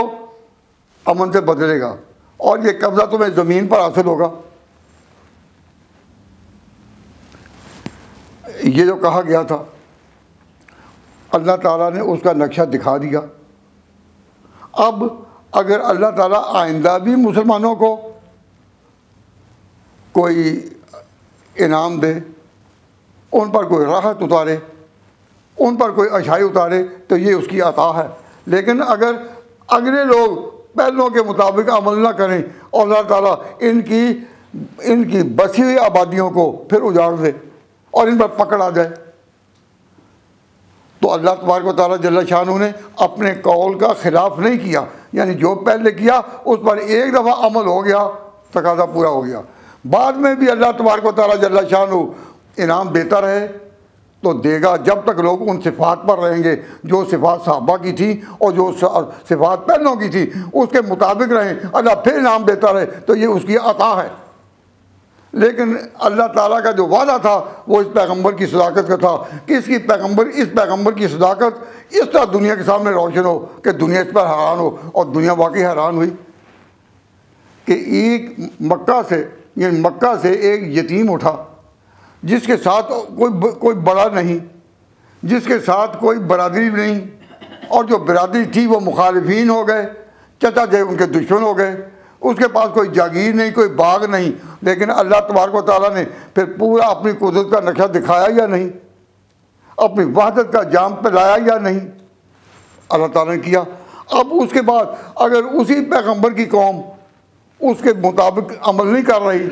امن سے بدلے گا، اور یہ قبضہ تمہیں زمین پر حاصل ہوگا۔ یہ جو کہا گیا تھا اللہ تعالیٰ نے اس کا نقشہ دکھا دیا۔ اب اگر اللہ تعالیٰ آئندہ بھی مسلمانوں کو کوئی انعام دے، ان پر کوئی راحت اتارے، ان پر کوئی اشائی اتارے، تو یہ اس کی عطا ہے۔ لیکن اگر اگلے لوگ پہلوں کے مطابق عمل نہ کریں اور اللہ تعالیٰ ان کی بسی ہوئی آبادیوں کو پھر اجاڑ دے اور ان پر پکڑ آ جائے، تو اللہ تبارک و تعالیٰ جل شانہ نے اپنے قول کا خلاف نہیں کیا، یعنی جو پہلے کیا اس پر ایک دفعہ عمل ہو گیا، تقاضا پورا ہو گیا، بعد میں بھی اللہ تبارک و تعالیٰ جل شانہ انعام دیتا رہے تو دے گا جب تک لوگ ان صفات پر رہیں گے جو صفات صحابہ کی تھی اور جو صفات پہلوں کی تھی اس کے مطابق رہیں، اللہ پھر انعام دیتا رہے، تو یہ اس کی عطا ہے۔ لیکن اللہ تعالیٰ کا جو وعدہ تھا وہ اس پیغمبر کی صداقت کا تھا کہ اس پیغمبر کی صداقت اس طرح دنیا کے سامنے روشن ہو کہ دنیا اس پر حیران ہو، اور دنیا واقعی حیران ہوئی کہ ایک مکہ سے ایک یتیم اٹھا جس کے ساتھ کوئی بڑا نہیں، جس کے ساتھ کوئی برادری نہیں، اور جو برادری تھی وہ مخالفین ہو گئے، چچا جے ان کے دشمن ہو گئے، اس کے پاس کوئی جاگیر نہیں، کوئی باغ نہیں، لیکن اللہ تبارک و تعالیٰ نے پھر پورا اپنی قدرت کا نقشہ دکھایا یا نہیں، اپنی وحدت کا جام پہ لایا یا نہیں، اللہ تعالیٰ نے کیا۔ اب اس کے بعد اگر اسی پیغمبر کی قوم اس کے مطابق عمل نہیں کر رہی،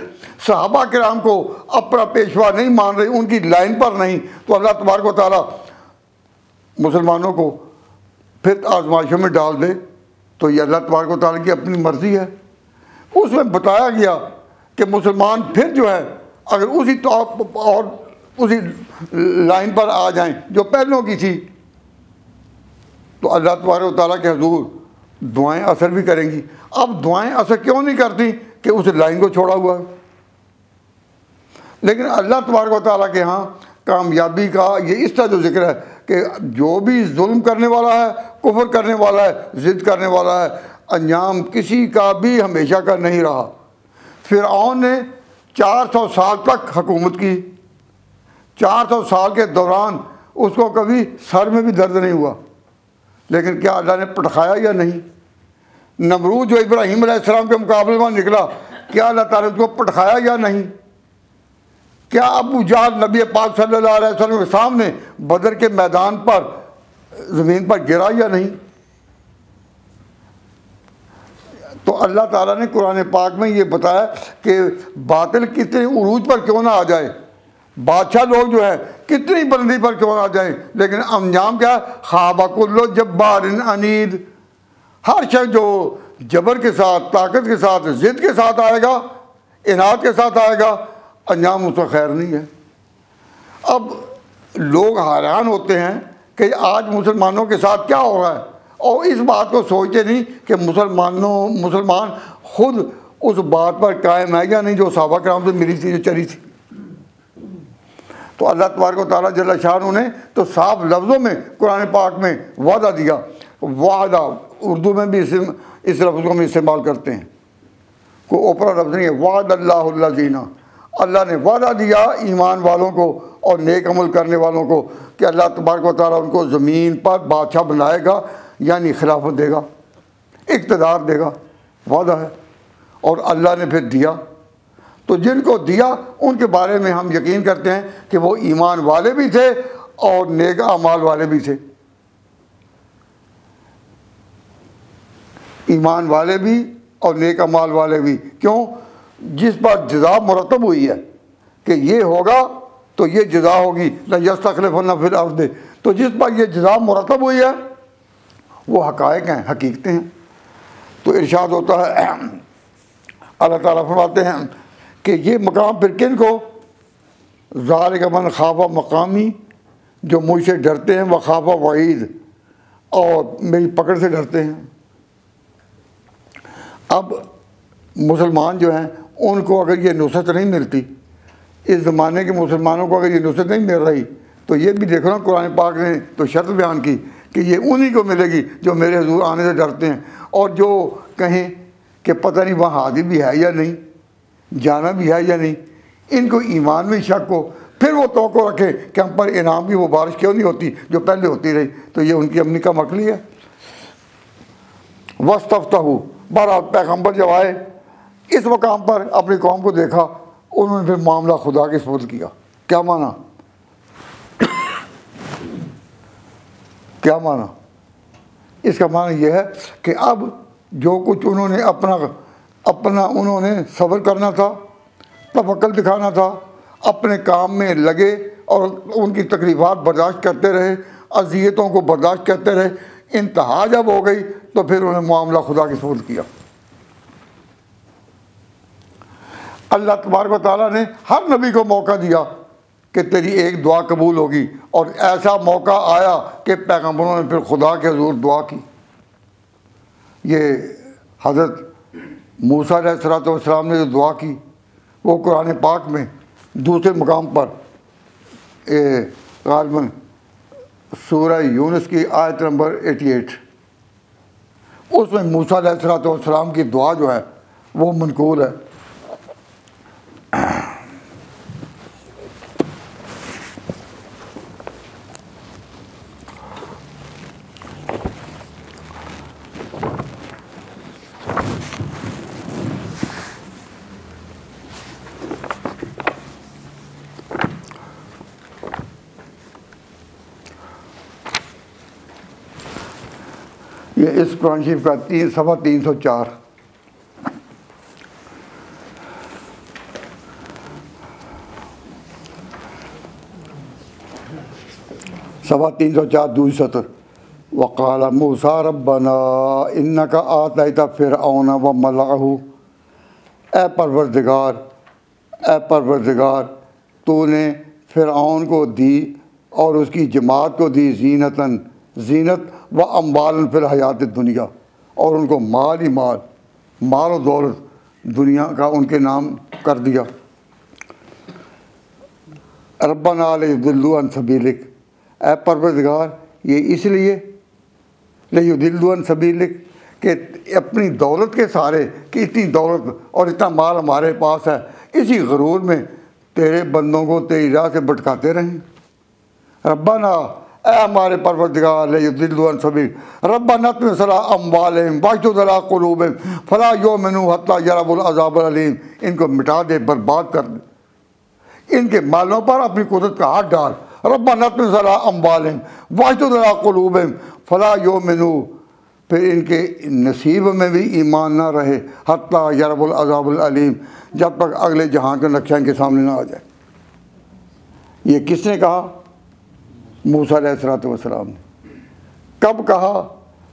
صحابہ کرام کو اپنا پیشوا نہیں مان رہی، ان کی لائن پر نہیں، تو اللہ تبارک و تعالیٰ مسلمانوں کو پھر آزمائشوں میں ڈال دے، تو یہ اللہ تبارک و تعالیٰ کی اپنی مرضی ہے۔ اس میں بتایا گیا کہ مسلمان پھر جو ہے اگر اسی ٹاپ اور اسی لائن پر آ جائیں جو پہلوں کی تھی، تو اللہ تبارک و تعالیٰ کے حضور دعائیں اثر بھی کریں گی۔ اب دعائیں اثر کیوں نہیں کرتی کہ اس لائن کو چھوڑا ہوا ہے، لیکن اللہ تبارک و تعالیٰ کے ہاں کامیابی کا یہ اس طرح جو ذکر ہے کہ جو بھی ظلم کرنے والا ہے، کفر کرنے والا ہے، ضد کرنے والا ہے، انجام کسی کا بھی ہمیشہ کا نہیں رہا۔ فرعون نے 400 سال تک حکومت کی، 400 سال کے دوران اس کو کبھی سر میں بھی درد نہیں ہوا، لیکن کیا اللہ نے پٹخایا یا نہیں؟ نمرود جو ابراہیم علیہ السلام کے مقابلے میں نکلا، کیا اللہ تعالیٰ نے اس کو پٹخایا یا نہیں؟ کیا ابو جہل نبی پاک صلی اللہ علیہ وسلم کے سامنے بدر کے میدان پر زمین پر گرا یا نہیں؟ تو اللہ تعالیٰ نے قرآن پاک میں یہ بتایا کہ باطل کتنے عروج پر کیوں نہ آ جائے، بادشاہ لوگ جو ہے کتنی بلندی پر کیوں نہ آ جائیں، لیکن انجام کیا ہے؟ خاب کل جبار عنید، ہر شخص جو جبر کے ساتھ، طاقت کے ساتھ، ضد کے ساتھ آئے گا، اناد کے ساتھ آئے گا، انجام اس کا خیر نہیں ہے۔ اب لوگ حیران ہوتے ہیں کہ آج مسلمانوں کے ساتھ کیا ہو رہا ہے، اور اس بات کو سوچتے نہیں کہ مسلمان خود اس بات پر قائم ہے یا نہیں جو صحابہ کرام سے ملی تھی، جو چلی تھی۔ تو اللہ تبارک و تعالیٰ جل شانہ نے تو صاف لفظوں میں قرآن پاک میں وعدہ دیا، وعدہ اردو میں بھی اس لفظ کو ہم استعمال کرتے ہیں، کوئی اوپرا لفظ نہیں ہے، وعد اللہ الذین، اللہ نے وعدہ دیا ایمان والوں کو اور نیک عمل کرنے والوں کو کہ اللہ تبارک و تعالیٰ ان کو زمین پر بادشاہ بنائے گا، یعنی خلافت دے گا، اقتدار دے گا، وعدہ ہے، اور اللہ نے پھر دیا۔ تو جن کو دیا ان کے بارے میں ہم یقین کرتے ہیں کہ وہ ایمان والے بھی تھے اور نیک اعمال والے بھی تھے، ایمان والے بھی اور نیک اعمال والے بھی۔ کیوں؟ جس پر جزا مرتب ہوئی ہے کہ یہ ہوگا تو یہ جزا ہوگی، لَيَسْتَخْلِفَنَّ فِي الْأَرْضِ، تو جس پر یہ جزا مرتب ہوئی ہے وہ حقائق ہیں، حقیقتیں ہیں۔ تو ارشاد ہوتا ہے، اللہ تعالیٰ فرماتے ہیں کہ یہ مقام پھر کن کو؟ ذالک من خاف مقامی، جو مجھ سے ڈرتے ہیں، وخاف وعید، اور میری پکڑ سے ڈرتے ہیں۔ اب مسلمان جو ہیں ان کو اگر یہ نصرت نہیں ملتی، اس زمانے کے مسلمانوں کو اگر یہ نصرت نہیں مل رہی، تو یہ بھی دیکھو نا، قرآن پاک نے تو شرط بیان کی کہ یہ انہی کو ملے گی جو میرے حضور آنے سے ڈرتے ہیں، اور جو کہیں کہ پتہ نہیں وہاں حاضر بھی ہے یا نہیں، جانا بھی ہے یا نہیں، ان کو ایمان میں شک ہو، پھر وہ توقع رکھے کہ ہم پر انعام کی وہ بارش کیوں نہیں ہوتی جو پہلے ہوتی رہی، تو یہ ان کی اپنی کم عقلی ہے۔ وَاسْتَفْتَحُوا، بہرحال پیغمبر جب آئے اس مقام پر اپنی قوم کو دیکھا، انہوں نے پھر معاملہ خدا کے سپرد کیا۔ کیا مانا؟ کیا مانا؟ اس کا معنی یہ ہے کہ اب جو کچھ انہوں نے اپنا انہوں نے صبر کرنا تھا، توکل دکھانا تھا، اپنے کام میں لگے اور ان کی تکلیفات برداشت کرتے رہے، اذیتوں کو برداشت کرتے رہے، انتہا جب ہو گئی تو پھر انہوں نے معاملہ خدا کے سپرد کیا۔ اللہ تبارک و تعالیٰ نے ہر نبی کو موقع دیا کہ تیری ایک دعا قبول ہوگی، اور ایسا موقع آیا کہ پیغمبروں نے پھر خدا کے حضور دعا کی۔ یہ حضرت موسیٰ علیہ السلام نے جو دعا کی وہ قرآن پاک میں دوسرے مقام پر غالباً سورہ یونس کی آیت نمبر 88، اس میں موسیٰ علیہ السلام کی دعا جو ہے وہ منقول ہے۔ یہ اس قرآن شریف کا صفحہ 304، صفحہ 304 دوسری سطر۔ وقال موسیٰ ربنا انک آتیت فرعون وملأہ، اے پروردگار تو نے فرعون کو دی اور اس کی جماعت کو دی زینت و اموال فی الحیات دنیا، اور ان کو مال ہی مال و دولت دنیا کا ان کے نام کر دیا۔ ربنا لیضلوا عن سبیلک، اے پروردگار یہ اس لیے لیضلوا عن سبیلک کہ اپنی دولت کے سہارے کہ اتنی دولت اور اتنا مال ہمارے پاس ہے، اسی غرور میں تیرے بندوں کو تیری راہ سے بھٹکاتے رہیں۔ ربنا، اے ہمارے پروردگار، لیضلوا عن سبیلک، ربنا اطمس علی اموالہم واشدد علی قلوبہم فلا یؤمنوا حتی یروا العذاب العلیم، ان کو مٹا دے، برباد کر دے، ان کے مالوں پر اپنی قدرت کا ہاتھ ڈال۔ ربنا اطمس علی اموالہم واشدد علی قلوبہم فلا یؤمنوا، پھر ان کے نصیب میں بھی ایمان نہ رہے، حتی یروا العذاب العلیم، جب تک اگلے جہاں کا نقشہ ان کے سامنے نہ آ جائے۔ یہ کس نے کہا؟ موسیٰ علیہ السلام نے۔ کب کہا؟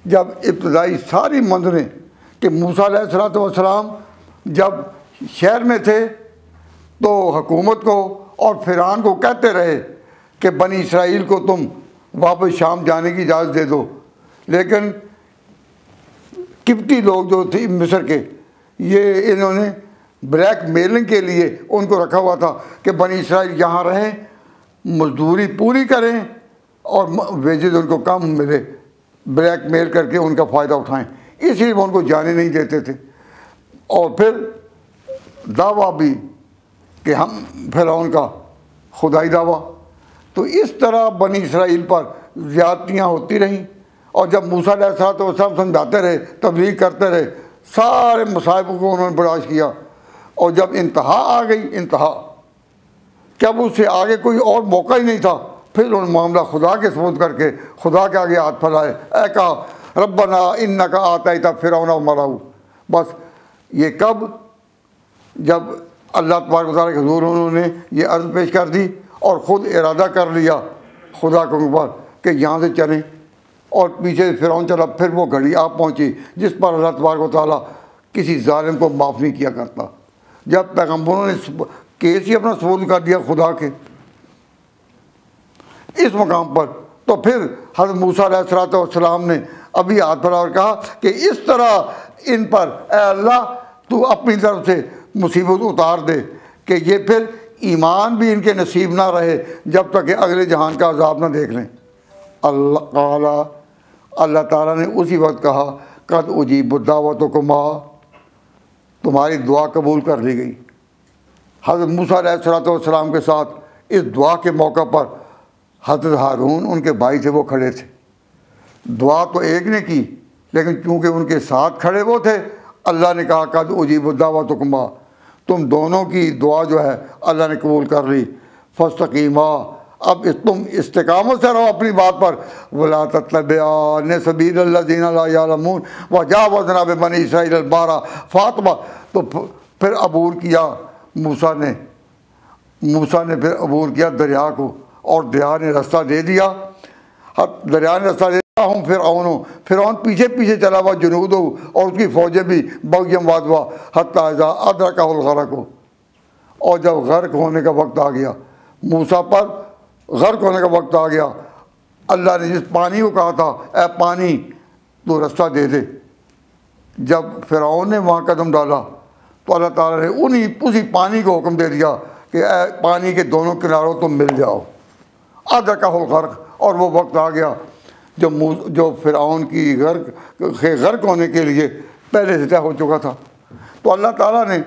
جب ابتدائی ساری منظریں کہ موسیٰ علیہ السلام جب شہر میں تھے تو حکومت کو اور فرعون کو کہتے رہے کہ بنی اسرائیل کو تم واپس شام جانے کی اجازت دے دو، لیکن قبطی لوگ جو تھے مصر کے، یہ انہوں نے بلیک میلنگ کے لیے ان کو رکھا ہوا تھا کہ بنی اسرائیل یہاں رہیں، مزدوری پوری کریں اور ویجز ان کو کم ملے، بلیک میل کر کے ان کا فائدہ اٹھائیں، اس لیے وہ ان کو جانے نہیں دیتے تھے۔ اور پھر دعویٰ بھی کہ ہم فرعون کا خدائی دعویٰ۔ تو اس طرح بنی اسرائیل پر زیادتیاں ہوتی رہیں، اور جب موسیٰ علیہ السلام سمجھاتے رہے، تبلیغ کرتے رہے، سارے مصائب کو انہوں نے برداشت کیا، اور جب انتہا آ گئی، انتہا جب اس سے آگے کوئی اور موقع ہی نہیں تھا، پھر انہوں نے معاملہ خدا کے سپرد کر کے خدا کے آگے ہاتھ پھیلائے، اے کہا ربنا انک آتیت فرعون وملأہ۔ بس یہ کب؟ جب اللہ تبارک و تعالیٰ کے حضور انہوں نے یہ عرض پیش کر دی اور خود ارادہ کر لیا خدا کے اوپر کہ یہاں سے چلیں اور پیچھے سے فرعون چلا. پھر وہ گھڑی آپ پہنچی جس پر اللہ تبارک و تعالیٰ کسی ظالم کو معاف نہیں کیا کرتا. جب پیغمبروں نے کیس ہی اپنا سپرد کر دیا خدا کے اس مقام پر, تو پھر حضرت موسیٰ علیہ السلام نے ابھی ہاتھ پھیلا اور کہا کہ اس طرح ان پر اے اللہ تو اپنی طرف سے مصیبت اتار دے کہ یہ پھر ایمان بھی ان کے نصیب نہ رہے جب تک کہ اگلے جہان کا عذاب نہ دیکھ لیں. اللہ تعالیٰ نے اسی وقت کہا قد اجیبت دعوتکما, تمہاری دعا قبول کر لی گئی. حضرت موسیٰ علیہ السلام کے ساتھ اس دعا کے موقع پر حضرت ہارون ان کے بھائی تھے, وہ کھڑے تھے. دعا تو ایک نے کی لیکن چونکہ ان کے ساتھ کھڑے وہ تھے, اللہ نے کہا قد اجیبت دعوتکما, تم دونوں کی دعا جو ہے اللہ نے قبول کر لی. فاستقیما, اب تم استقامت سے رہو اپنی بات پر. ولا تتبعان سبیل الذین لا یعلمون وجاوزنا ببنی اسرائیل البحر فاطمہ. تو پھر عبور کیا موسیٰ نے پھر عبور کیا دریا کو, اور دریا نے رستہ دے دیا. دریا نے رستہ دے دیا ہوں فرعون پیچھے پیچھے چلا ہوا جنود ہو اور اس کی فوجیں بھی بغیم وادوا حتی اذا ادرکہ الغرق. اور جب غرق ہونے کا وقت آ گیا, موسیٰ پر غرق ہونے کا وقت آ گیا, اللہ نے جس پانی کو کہا تھا اے پانی تو رستہ دے دے, جب فرعون نے وہاں قدم ڈالا تو اللہ تعالیٰ نے اسی پانی کو حکم دے دیا کہ اے پانی کے دونوں کناروں تم مل جاؤ. ادرکہ الغرق, اور وہ وقت آ گیا جو فرعون کی غرق ہونے کے لیے پہلے سے طے ہو چکا تھا. تو اللہ تعالیٰ نے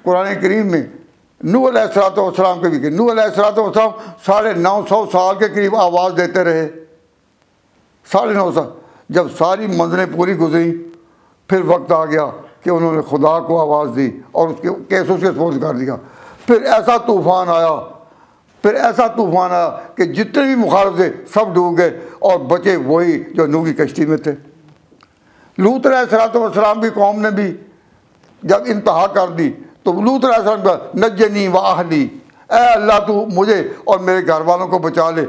قرآن کریم میں نوح علیہ السلام کے بھی کہ نوح علیہ السلام 950 سال کے قریب آواز دیتے رہے. 950 سال. جب ساری منزلیں پوری گزری پھر وقت آ گیا کہ انہوں نے خدا کو آواز دی اور اس کے کیس اس کے سپرد کر دیا. پھر ایسا طوفان آیا کہ جتنے بھی مخالف تھے سب ڈوب گئے اور بچے وہی جو نوح کی کشتی میں تھے. لوط علیہ السلام کی قوم نے بھی جب انتہا کر دی تو لوط علیہ السلام کا نجنی و اہلی, اے اللہ تو مجھے اور میرے گھر والوں کو بچا لے,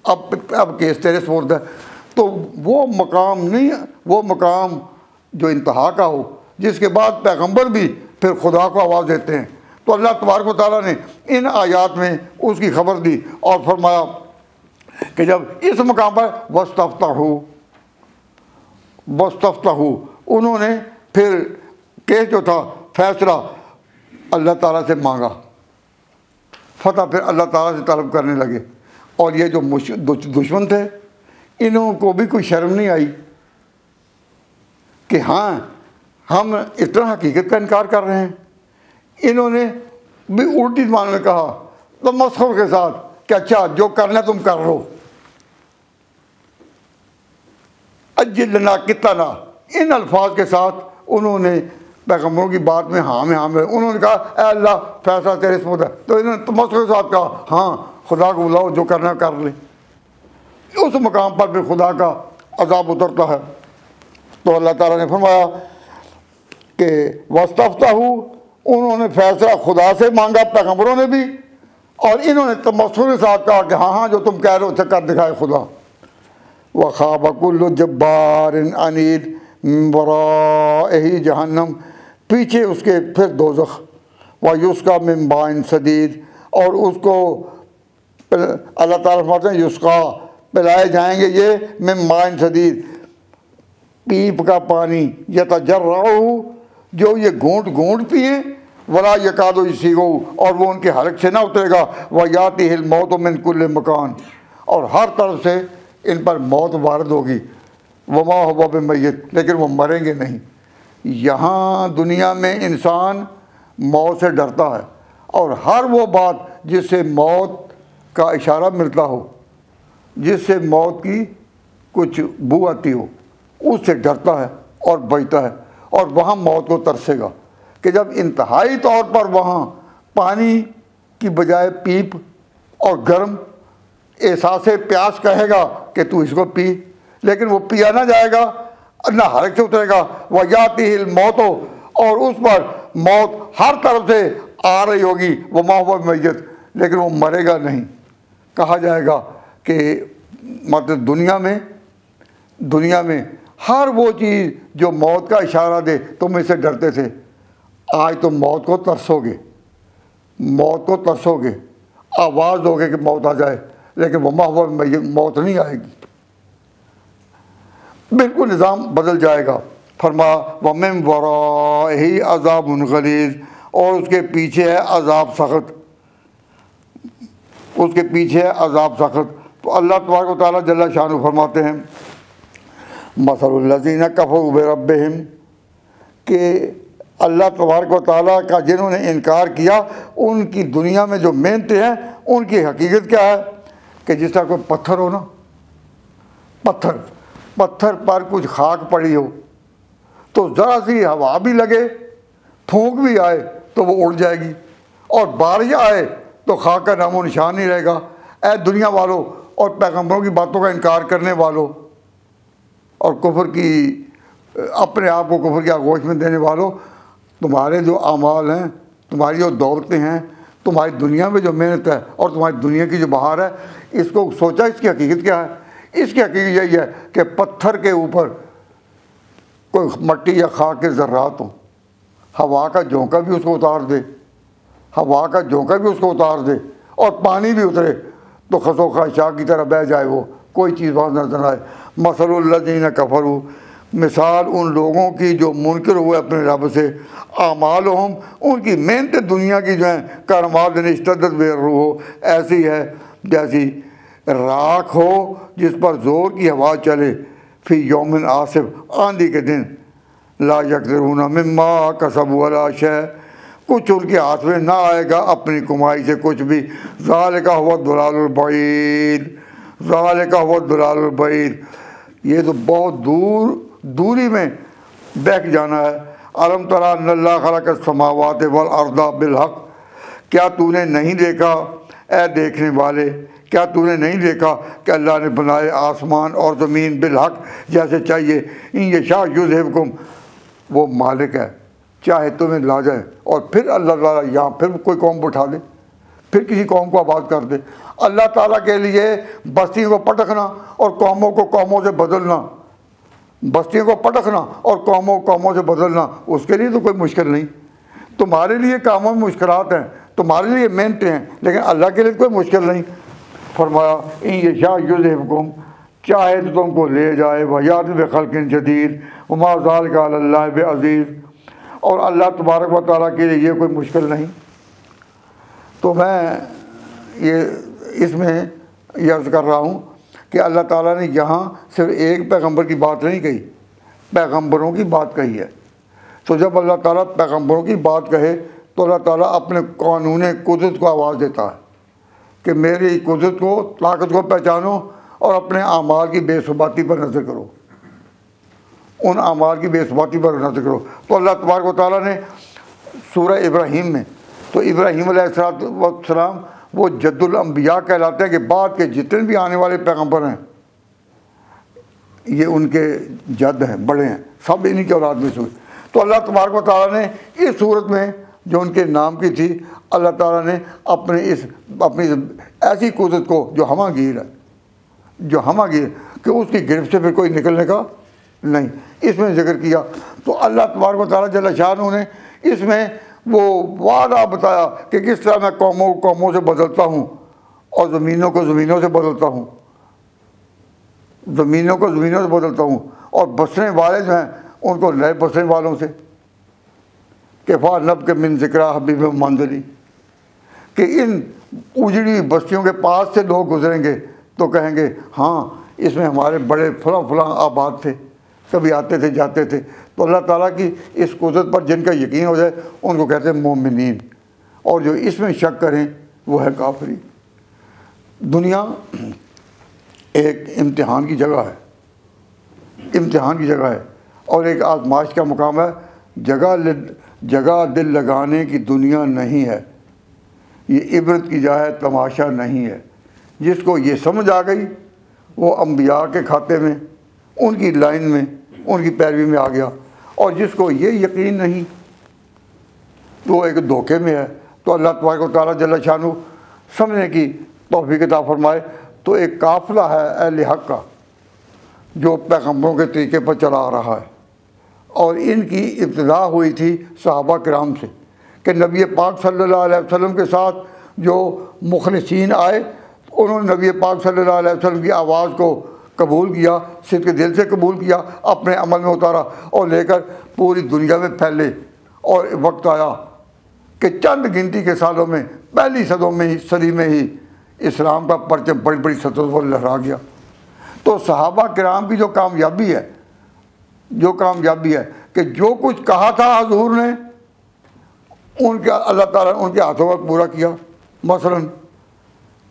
اب کیس تیرے سپرد ہے. تو وہ مقام جو انتہا کا ہو جس کے بعد پیغمبر بھی پھر خدا کو آواز دیتے ہیں. تو اللہ تبارک و تعالیٰ نے ان آیات میں اس کی خبر دی اور فرمایا کہ جب اس مقام پر وَاسْتَفْتَحُوا انہوں نے پھر کیس جو تھا فیصلہ اللہ تعالیٰ سے مانگا, فتح پھر اللہ تعالیٰ سے طلب کرنے لگے. اور یہ جو دشمن تھے انہوں کو بھی کوئی شرم نہیں آئی کہ ہاں ہم اتنا حقیقت کا انکار کر رہے ہیں. انہوں نے بھی الٹی زبان میں کہا تمسخر کے ساتھ کہ اچھا جو کرنا تم کر لو, اجل لنا کتنا, ان الفاظ کے ساتھ انہوں نے پیغمبروں کی بات میں ہاں انہوں نے کہا اے اللہ فیصلہ تیرے سپرد ہے. تو انہوں نے تمسخر کے ساتھ کہا ہاں خدا کو بلاؤ جو کرنا کر لے. اس مقام پر پھر خدا کا عذاب اترتا ہے. تو اللہ تعالیٰ نے فرمایا کہ وَاسْتَفْتَحُوا انہوں نے فیصلہ خدا سے مانگا پیغمبروں نے بھی, اور انہوں نے تمسخر کے ساتھ کہا کہ ہاں جو تم کہہ رہے ہو اسے کر دکھائے خدا. وَخَابَ كُلُّ جَبَّارٍ عَنِيدٍ مِّن وَرَائِهِ جَهَنَّمَ, پیچھے اس کے پھر دوزخ. وَيُسْقَىٰ مِن مَّاءٍ صَدِيدٍ, اور اس کو اللہ تعالیٰ فرماتے ہیں یسقا پلائے جائیں گے یہ من ماء صدید, پیپ کا پانی, یتجرعہ جو یہ گھونٹ پئیں, ولا یکاد یسیغہ اور وہ ان کے حلق سے نہ اترے گا, ویاتہ الموت من کل مکان اور ہر طرف سے ان پر موت وارد ہوگی. وما هو بمیت لیکن وہ مریں گے نہیں. یہاں دنیا میں انسان موت سے ڈرتا ہے اور ہر وہ بات جس سے موت کا اشارہ ملتا ہو, جس سے موت کی کچھ بو آتی ہو, اس سے ڈرتا ہے اور بچتا ہے, اور وہاں موت کو ترسے گا کہ جب انتہائی طور پر وہاں پانی کی بجائے پیپ اور گرم احساس پیاس کہے گا کہ تو اس کو پی, لیکن وہ پیا نہ جائے گا, نہ حلق سے اترے گا. وَيَأْتِهِ الْمَوْتُ اور اس پر موت ہر طرف سے آ رہی ہوگی. وَمَا هُوَ بِمَيِّتٍ لیکن وہ مرے گا نہیں. کہا جائے گا کہ مطلب دنیا میں دنیا میں ہر وہ چیز جو موت کا اشارہ دے تم اس سے ڈرتے تھے، آج تم موت کو ترسو گے، موت کو ترسو گے، آواز دو گے کہ موت آ جائے، لیکن وہ موت نہیں آئے گی، بالکل نظام بدل جائے گا۔ فرمایا وَمِن وَرَائِهِ عَذَابٌ غَلِيظٌ، اور اس کے پیچھے ہے عذاب سخت، اس کے پیچھے ہے عذاب سخت۔ تو اللہ تبارک و تعالیٰ جل شانہ فرماتے ہیں مَثَلُ الَّذِينَ كَفَرُوا بِرَبِّهِمْ، کہ اللہ تبارک و تعالیٰ کا جنہوں نے انکار کیا ان کی دنیا میں جو محنتیں ہیں ان کی حقیقت کیا ہے کہ جس طرح کوئی پتھر ہو نا، پتھر پر کچھ خاک پڑی ہو تو ذرا سی ہوا بھی لگے، پھونک بھی آئے تو وہ اڑ جائے گی، اور بارش آئے تو خاک کا نام و نشان نہیں رہے گا۔ اے دنیا والوں اور پیغمبروں کی باتوں کا انکار کرنے والوں اور کفر کی، اپنے آپ کو کفر کی آغوش میں دینے والوں، تمہارے جو اعمال ہیں، تمہاری جو دولتیں ہیں، تمہاری دنیا میں جو محنت ہے اور تمہاری دنیا کی جو بہار ہے، اس کو سوچا اس کی حقیقت کیا ہے؟ اس کی حقیقت یہی ہے کہ پتھر کے اوپر کوئی مٹی یا خاک کے ذرات ہوں، ہوا کا جھونکا بھی اس کو اتار دے، ہوا کا جھونکا بھی اس کو اتار دے، اور پانی بھی اترے تو خس و خاشاک کی طرح بہہ جائے، وہ کوئی چیز وہاں نظر نہ آئے۔ مثل الذین کفروا، مثال ان لوگوں کی جو منکر ہوئے اپنے رب سے، اعمالہم، ان کی محنت دنیا کی جو ہیں کارمال اشتدت بے روح ہو، ایسی ہے جیسی راکھ ہو جس پر زور کی ہوا چلے، فی یوم عاصف، آندھی کے دن، لا یقدرون مما کسبوا علی شیء، کچھ ان کے ہاتھ میں نہ آئے گا اپنی کمائی سے کچھ بھی، ذالک هو الضلال البعید، ذالک هو الضلال البعید، یہ تو بہت دوری میں بہک جانا ہے۔ الم تری ان اللہ خلق السماوات والارض بالحق، کیا تو نے نہیں دیکھا اے دیکھنے والے، کیا تو نے نہیں دیکھا کہ اللہ نے بنائے آسمان اور زمین بالحق، جیسے چاہیے، ان یشاء یذہبکم، وہ مالک ہے چاہے تمہیں لا جائے، اور پھر اللہ تعالیٰ یہاں پھر کوئی قوم بٹھا دے، پھر کسی قوم کو آباد کر دے۔ اللہ تعالیٰ کے لیے بستیوں کو پٹکنا اور قوموں کو قوموں سے بدلنا، بستیوں کو پٹکنا اور قوموں سے بدلنا، اس کے لیے تو کوئی مشکل نہیں۔ تمہارے لیے کاموں میں مشکلات ہیں، تمہارے لیے محنتیں ہیں، لیکن اللہ کے لیے کوئی مشکل نہیں۔ فرمایا ان یشاء یذہبکم، چاہے تو تم کو لے جائے، ویأتی بخلق جدید وما ذلک علی اللہ بعزیز، اور اللہ تبارک و تعالیٰ کے لیے یہ کوئی مشکل نہیں۔ تو میں اس میں یہ عرض کر رہا ہوں کہ اللہ تعالیٰ نے یہاں صرف ایک پیغمبر کی بات نہیں کہی، پیغمبروں کی بات کہی ہے۔ تو جب اللہ تعالیٰ پیغمبروں کی بات کہے تو اللہ تعالیٰ اپنے قانون قدرت کو آواز دیتا ہے کہ میری قدرت کو، طاقت کو پہچانو اور اپنے اعمال کی بے ثباتی پر نظر کرو، ان اعمال کی بے ثباتی پر نظر کرو۔ تو اللہ تبارک و تعالیٰ نے سورہ ابراہیم میں، تو ابراہیم علیہ السلام وہ جد الانبیاء کہلاتے ہیں کہ بعد کے جتنے بھی آنے والے پیغمبر ہیں یہ ان کے جد ہیں، بڑے ہیں، سب انہی کے اولاد میں سے ہوئے۔ تو اللہ تبارک و تعالیٰ نے اس صورت میں جو ان کے نام کی تھی، اللہ تعالیٰ نے اپنی ایسی قدرت کو جو ہمہ گیر ہے کہ اس کی گرفت سے پھر کوئی نکلنے کا نہیں، اس میں ذکر کیا۔ تو اللہ تبارک و تعالیٰ جل شانہ نے اس میں وہ وعدہ بتایا کہ کس طرح میں قوموں سے بدلتا ہوں اور زمینوں کو زمینوں سے بدلتا ہوں، زمینوں کو زمینوں سے بدلتا ہوں، اور بسنے والے جو ہیں ان کو نئے بسنے والوں سے، کہ فَنَبْكِ مِن ذِكْرَىٰ حَبِيبٍ مَنزِلِ، کہ ان اجڑی ہوئی بستیوں کے پاس سے لوگ گزریں گے تو کہیں گے ہاں اس میں ہمارے بڑے فلاں آباد تھے، کبھی آتے تھے جاتے تھے۔ تو اللہ تعالیٰ کی اس قدرت پر جن کا یقین ہو جائے ان کو کہتے ہیں مومنین، اور جو اس میں شک کریں وہ ہے کافری۔ دنیا ایک امتحان کی جگہ ہے، امتحان کی جگہ ہے، اور ایک آزمائش کا مقام ہے۔ جگہ دل لگانے کی دنیا نہیں ہے، یہ عبرت کی جا ہے، تماشا نہیں ہے۔ جس کو یہ سمجھ آ گئی وہ انبیاء کے کھاتے میں، ان کی لائن میں، ان کی پیروی میں آ گیا، اور جس کو یہ یقین نہیں تو وہ ایک دھوکے میں ہے۔ تو اللہ تبارک و تعالیٰ جل شانہ سمجھنے کی توفیق عطا فرمائے۔ تو ایک قافلہ ہے اہل حق کا، جو پیغمبروں کے طریقے پر چلا آ رہا ہے، اور ان کی ابتدا ہوئی تھی صحابہ کرام سے کہ نبی پاک صلی اللہ علیہ وسلم کے ساتھ جو مخلصین آئے انہوں نے نبی پاک صلی اللہ علیہ وسلم کی آواز کو قبول کیا، صدق دل سے قبول کیا، اپنے عمل میں اتارا اور لے کر پوری دنیا میں پھیلے۔ اور وقت آیا کہ چند گنتی کے سالوں میں، پہلی صدی میں ہی اسلام کا پرچم بڑی بڑی سطحوں پر لہرا گیا۔ تو صحابہ کرام کی جو کامیابی ہے کہ جو کچھ کہا تھا حضور نے ان کے اللہ تعالیٰ نے ان کے ہاتھوں پر پورا کیا۔ مثلا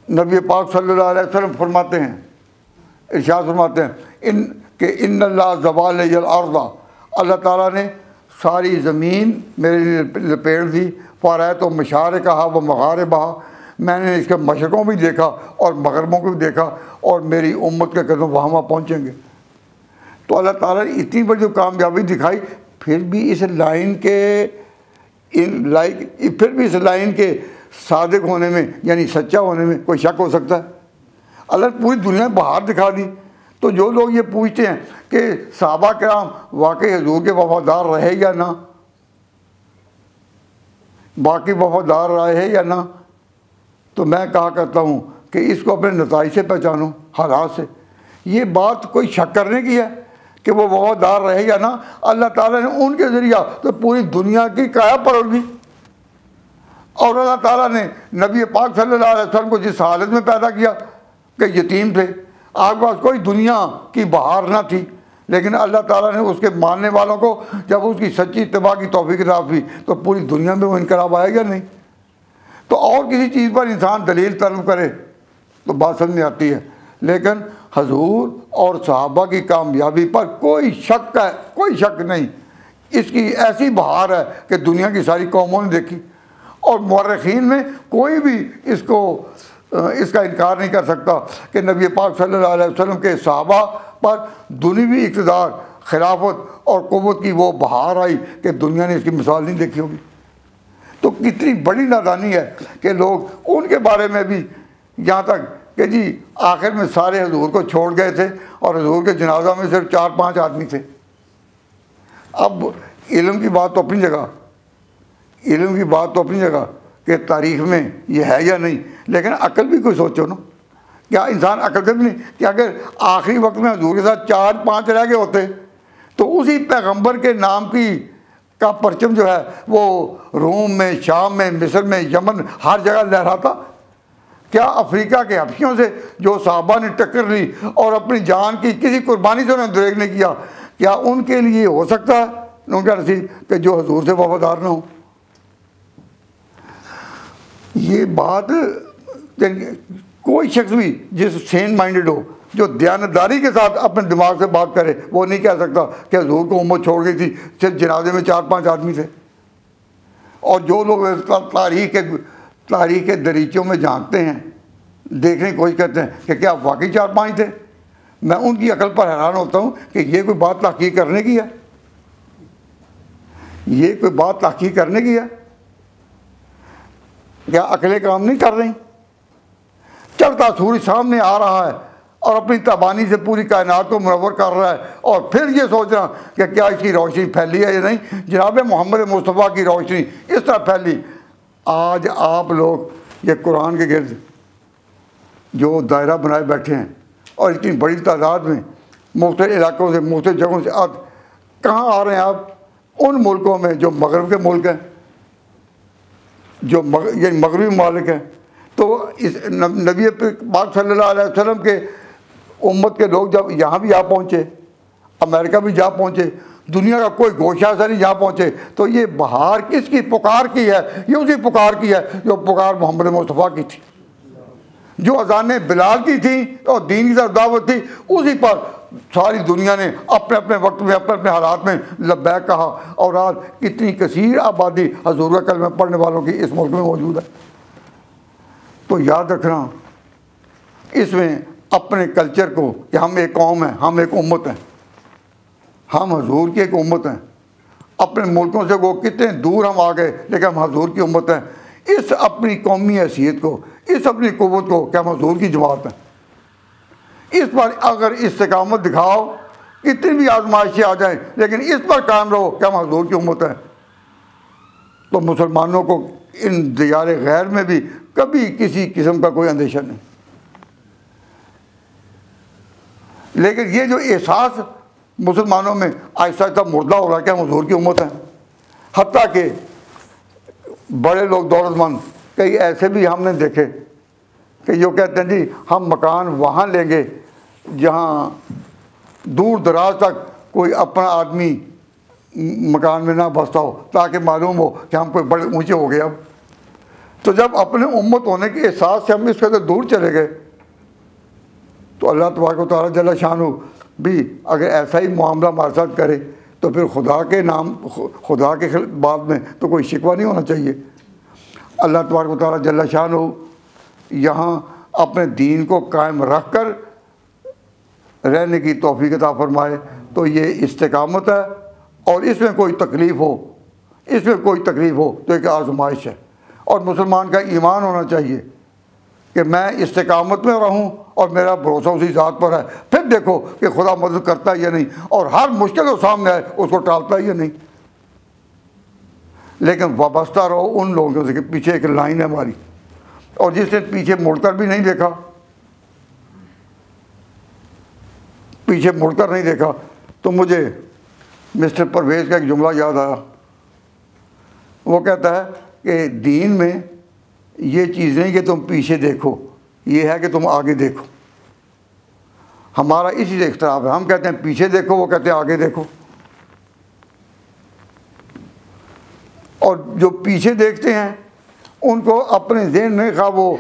نبی پاک صلی اللہ علیہ وسلم فرماتے ہیں، ارشاد فرماتے ہیں کہ ان اللہ زوال الارض، اللہ تعالیٰ نے ساری زمین میرے لیے لپیٹ دی، فرأیت مشارقہا و مغاربہا، میں نے اس کے مشرقوں بھی دیکھا اور مغربوں کو بھی دیکھا، اور میری امت کے قدم وہاں پہنچیں گے۔ تو اللہ تعالیٰ نے اتنی بڑی جو کامیابی دکھائی، پھر بھی اس لائن کے صادق ہونے میں یعنی سچا ہونے میں کوئی شک ہو سکتا ہے؟ اللہ نے پوری دنیا میں بہار دکھا دی۔ تو جو لوگ یہ پوچھتے ہیں کہ صحابہ کرام واقعی حضور کے وفادار رہے یا نہ، باقی وفادار رہے یا نہ، تو میں کہا کرتا ہوں کہ اس کو اپنے نتائج سے پہچانو، حالات سے۔ یہ بات کوئی شک کرنے کی ہے کہ وہ وفادار رہے یا نہ؟ اللہ تعالیٰ نے ان کے ذریعہ تو پوری دنیا کی کایا پلٹ دی، اور اللہ تعالیٰ نے نبی پاک صلی اللہ علیہ وسلم کو جس حالت میں پیدا کیا کہ یتیم تھے، آپ کے پاس کوئی دنیا کی بہار نہ تھی، لیکن اللہ تعالیٰ نے اس کے ماننے والوں کو جب اس کی سچی اتباع کی توفیق عطا ہوئی تو پوری دنیا میں وہ انقلاب آیا یا نہیں؟ تو اور کسی چیز پر انسان دلیل طلب کرے تو بات سمجھ میں آتی ہے، لیکن حضور اور صحابہ کی کامیابی پر کوئی شک نہیں، اس کی ایسی بہار ہے کہ دنیا کی ساری قوموں نے دیکھی، اور مورخین میں کوئی بھی اس کا انکار نہیں کر سکتا کہ نبی پاک صلی اللہ علیہ وسلم کے صحابہ پر دنیوی اقتدار، خلافت اور قوت کی وہ بہار آئی کہ دنیا نے اس کی مثال نہیں دیکھی ہوگی۔ تو کتنی بڑی نادانی ہے کہ لوگ ان کے بارے میں بھی یہاں تک کہ جی آخر میں سارے حضور کو چھوڑ گئے تھے اور حضور کے جنازہ میں صرف 4-5 آدمی تھے۔ اب علم کی بات تو اپنی جگہ کہ تاریخ میں یہ ہے یا نہیں، لیکن عقل بھی کوئی سوچو نا، کیا انسان عقل سے بھی نہیں کہ اگر آخری وقت میں حضور کے ساتھ 4-5 رہ گئے ہوتے تو اسی پیغمبر کے نام کا پرچم جو ہے وہ روم میں، شام میں، مصر میں، یمن، ہر جگہ لہراتا؟ کیا افریقہ کے حبشیوں سے جو صحابہ نے ٹکر لی اور اپنی جان کی کسی قربانی سے انہیں دریغ نہیں کیا، کیا ان کے لیے ہو سکتا ہے ان کا نصیب کہ جو حضور سے وفادار نہ ہو؟ یہ بات کوئی شخص بھی جس سین مائنڈڈ ہو، جو دیانتداری کے ساتھ اپنے دماغ سے بات کرے، وہ نہیں کہہ سکتا کہ حضور کو امت چھوڑ گئی تھی، صرف جنازے میں 4-5 آدمی تھے۔ اور جو لوگ تاریخ کے دریچوں میں جھانکتے ہیں، دیکھنے کی کوشش کرتے ہیں کہ کیا واقعی 4-5 تھے، میں ان کی عقل پر حیران ہوتا ہوں کہ یہ کوئی بات تحقیق کرنے کی ہے؟ کیا عقلیں کام نہیں کر رہی؟ چلتا سورج سامنے آ رہا ہے اور اپنی تابانی سے پوری کائنات کو منور کر رہا ہے، اور پھر یہ سوچ رہا کہ کیا اس کی روشنی پھیلی ہے یا نہیں؟ جناب محمد مصطفیٰ کی روشنی اس طرح پھیلی۔ آج آپ لوگ یہ قرآن کے گرد جو دائرہ بنائے بیٹھے ہیں اور اتنی بڑی تعداد میں مختلف علاقوں سے، مختلف جگہوں سے کہاں آ رہے ہیں آپ؟ ان ملکوں میں جو مغرب کے ملک ہیں، جو یعنی مغربی ممالک ہیں۔ تو اس نبی پاک صلی اللہ علیہ وسلم کے امت کے لوگ جب یہاں بھی آ پہنچے، امریکہ بھی جا پہنچے، دنیا کا کوئی گوشہ ایسا نہیں جا پہنچے، تو یہ بہار کس کی پکار کی ہے؟ یہ اسی پکار کی ہے جو پکار محمد مصطفیٰ کی تھی، جو اذانیں بلال کی تھیں اور دین کی طرف دعوت تھی، اسی پر ساری دنیا نے اپنے اپنے وقت میں، اپنے اپنے حالات میں لبیک کہا، اور آج کتنی کثیر آبادی حضور کا کلمہ پڑھنے والوں کی اس ملک میں موجود ہے۔ تو یاد رکھنا اس میں اپنے کلچر کو کہ ہم ایک قوم ہیں، ہم ایک امت ہیں، ہم حضور کی ایک امت ہیں۔ اپنے ملکوں سے وہ کتنے دور ہم آ گئے، لیکن ہم حضور کی امت ہیں۔ اس اپنی قومی حیثیت کو، اس اپنی قوت کو کہ ہم حضور کی جماعت ہیں، اس پر اگر استقامت دکھاؤ، کتنی بھی آزمائشیں آ جائیں، لیکن اس پر قائم رہو کہ ہم حضور کی امت ہیں، تو مسلمانوں کو ان دیار غیر میں بھی کبھی کسی قسم کا کوئی اندیشہ نہیں۔ لیکن یہ جو احساس مسلمانوں میں آہستہ آہستہ مردہ ہو رہا ہے کہ ہم حضور کی امت ہیں، حتیٰ کہ بڑے لوگ دولت مند کئی ایسے بھی ہم نے دیکھے کہ جو کہتے ہیں جی ہم مکان وہاں لیں گے جہاں دور دراز تک کوئی اپنا آدمی مکان میں نہ بستا ہو، تاکہ معلوم ہو کہ ہم کوئی بڑے اونچے ہو گئے۔ اب تو جب اپنے امت ہونے کے احساس سے ہم اس قدر دور چلے گئے، تو اللہ تبارک و تعالیٰ جل شانہ بھی اگر ایسا ہی معاملہ ہمارے ساتھ کرے تو پھر خدا کے بعد میں تو کوئی شکوہ نہیں ہونا چاہیے۔ اللہ تبارک و تعالیٰ جل شانہ یہاں اپنے دین کو قائم رکھ کر رہنے کی توفیق عطا فرمائے، تو یہ استقامت ہے، اور اس میں کوئی تکلیف ہو تو ایک آزمائش ہے، اور مسلمان کا ایمان ہونا چاہیے کہ میں استقامت میں رہوں اور میرا بھروسہ اسی ذات پر ہے، پھر دیکھو کہ خدا مدد کرتا ہے یا نہیں، اور ہر مشکل جو سامنے آئے اس کو ٹالتا ہے یا نہیں۔ لیکن وابستہ رہو ان لوگوں سے کہ پیچھے ایک لائن ہے ہماری، اور جس نے پیچھے مڑ کر بھی نہیں دیکھا، تو مجھے مسٹر پرویز کا ایک جملہ یاد آیا۔ وہ کہتا ہے کہ دین میں یہ چیز نہیں کہ تم پیچھے دیکھو، یہ ہے کہ تم آگے دیکھو۔ ہمارا اسی سے اختلاف ہے، ہم کہتے ہیں پیچھے دیکھو، وہ کہتے ہیں آگے دیکھو۔ اور جو پیچھے دیکھتے ہیں ان کو اپنے ذہن میں خواہ وہ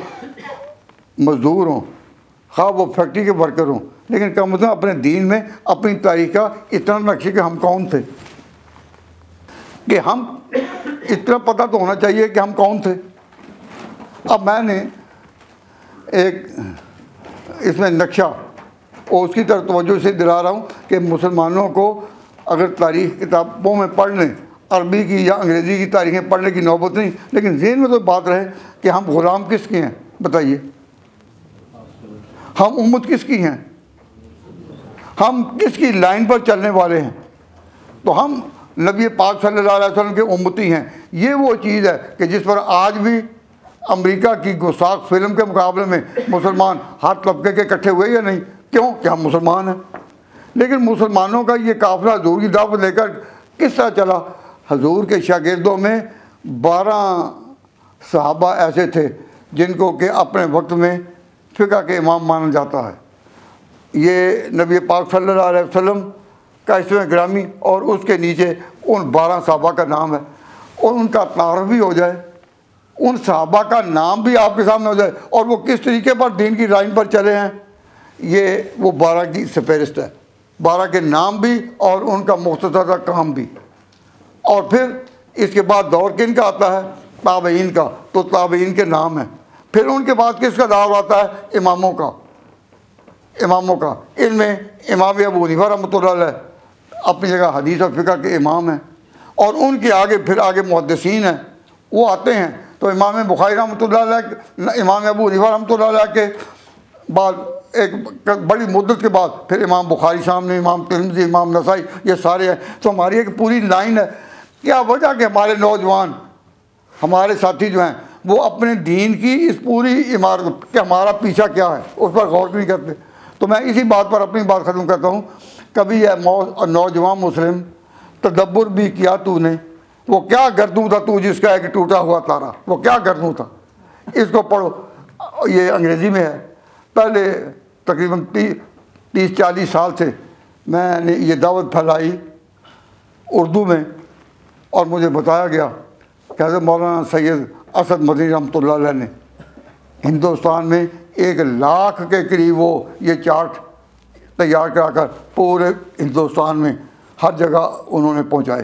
مزدور ہوں، خواہ وہ فیکٹری کے ورکر ہوں، لیکن کم از کم اپنے دین میں اپنی تاریخ کا اتنا نقشے کہ ہم کون تھے، کہ ہم اتنا پتہ تو ہونا چاہیے کہ ہم کون تھے۔ اب میں نے ایک اس میں نقشہ اور اس کی طرف توجہ سے دلا رہا ہوں کہ مسلمانوں کو اگر تاریخ کتابوں میں پڑھ لیں، عربی کی یا انگریزی کی تاریخیں پڑھنے کی نوبت نہیں، لیکن ذہن میں تو بات رہے کہ ہم غلام کس کے ہیں، بتائیے، ہم امت کس کی ہیں، ہم کس کی لائن پر چلنے والے ہیں۔ تو ہم نبی پاک صلی اللہ علیہ وسلم کے امتی ہیں۔ یہ وہ چیز ہے کہ جس پر آج بھی امریکہ کی گستاخ فلم کے مقابلے میں مسلمان ہر طبقے کے اکٹھے ہوئے یا نہیں، کیوں کہ ہم مسلمان ہیں۔ لیکن مسلمانوں کا یہ قافلہ حضور کی دعوت لے کر کس طرح چلا؟ حضور کے شاگردوں میں 12 صحابہ ایسے تھے جن کو کہ اپنے وقت میں فقہ کے امام مانا جاتا ہے۔ یہ نبی پاک صلی اللہ علیہ وسلم کا اسم گرامی اور اس کے نیچے ان 12 صحابہ کا نام ہے، اور ان کا تعارف بھی ہو جائے، ان صحابہ کا نام بھی آپ کے سامنے ہو جائے، اور وہ کس طریقے پر دین کی لائن پر چلے ہیں۔ یہ وہ 12 کی فہرست ہے، 12 کے نام بھی اور ان کا مختصر کام بھی۔ اور پھر اس کے بعد دور کن کا آتا ہے؟ تابعین کا، تو تابعین کے نام ہیں۔ پھر ان کے بعد کس کا دور آتا ہے؟ اماموں کا۔ ان میں امام ابو حنیفہ رحمۃ اللہ علیہ اپنی جگہ حدیث اور فقہ کے امام ہیں، اور ان کے آگے پھر محدثین ہیں، وہ آتے ہیں۔ تو امام بخاری رحمۃ اللہ علیہ، امام ابو حنیفہ رحمۃ اللہ علیہ کے بعد ایک بڑی مدت کے بعد پھر امام بخاری سامنے، امام ترمذی، امام نسائی، یہ سارے ہیں۔ تو ہماری ایک پوری لائن ہے۔ کیا وجہ کہ ہمارے نوجوان، ہمارے ساتھی جو ہیں، وہ اپنے دین کی اس پوری عمارت کہ ہمارا پیچھا کیا ہے اس پر غور نہیں کرتے۔ تو میں اسی بات پر اپنی بات ختم کرتا ہوں۔ کبھی یہ نوجوان مسلم تدبر بھی کیا تو نے، وہ کیا گردوں تھا تو جس کا ایک ٹوٹا ہوا تارا، وہ کیا گردوں تھا۔ اس کو پڑھو، یہ انگریزی میں ہے۔ پہلے تقریباً 30-40 سال سے میں نے یہ دعوت پھیلائی اردو میں، اور مجھے بتایا گیا کہ حضرت مولانا سید اسد مدنی رحمۃ اللہ علیہ نے ہندوستان میں 1 لاکھ کے قریب وہ یہ چارٹ تیار کرا کر پورے ہندوستان میں ہر جگہ انہوں نے پہنچائے،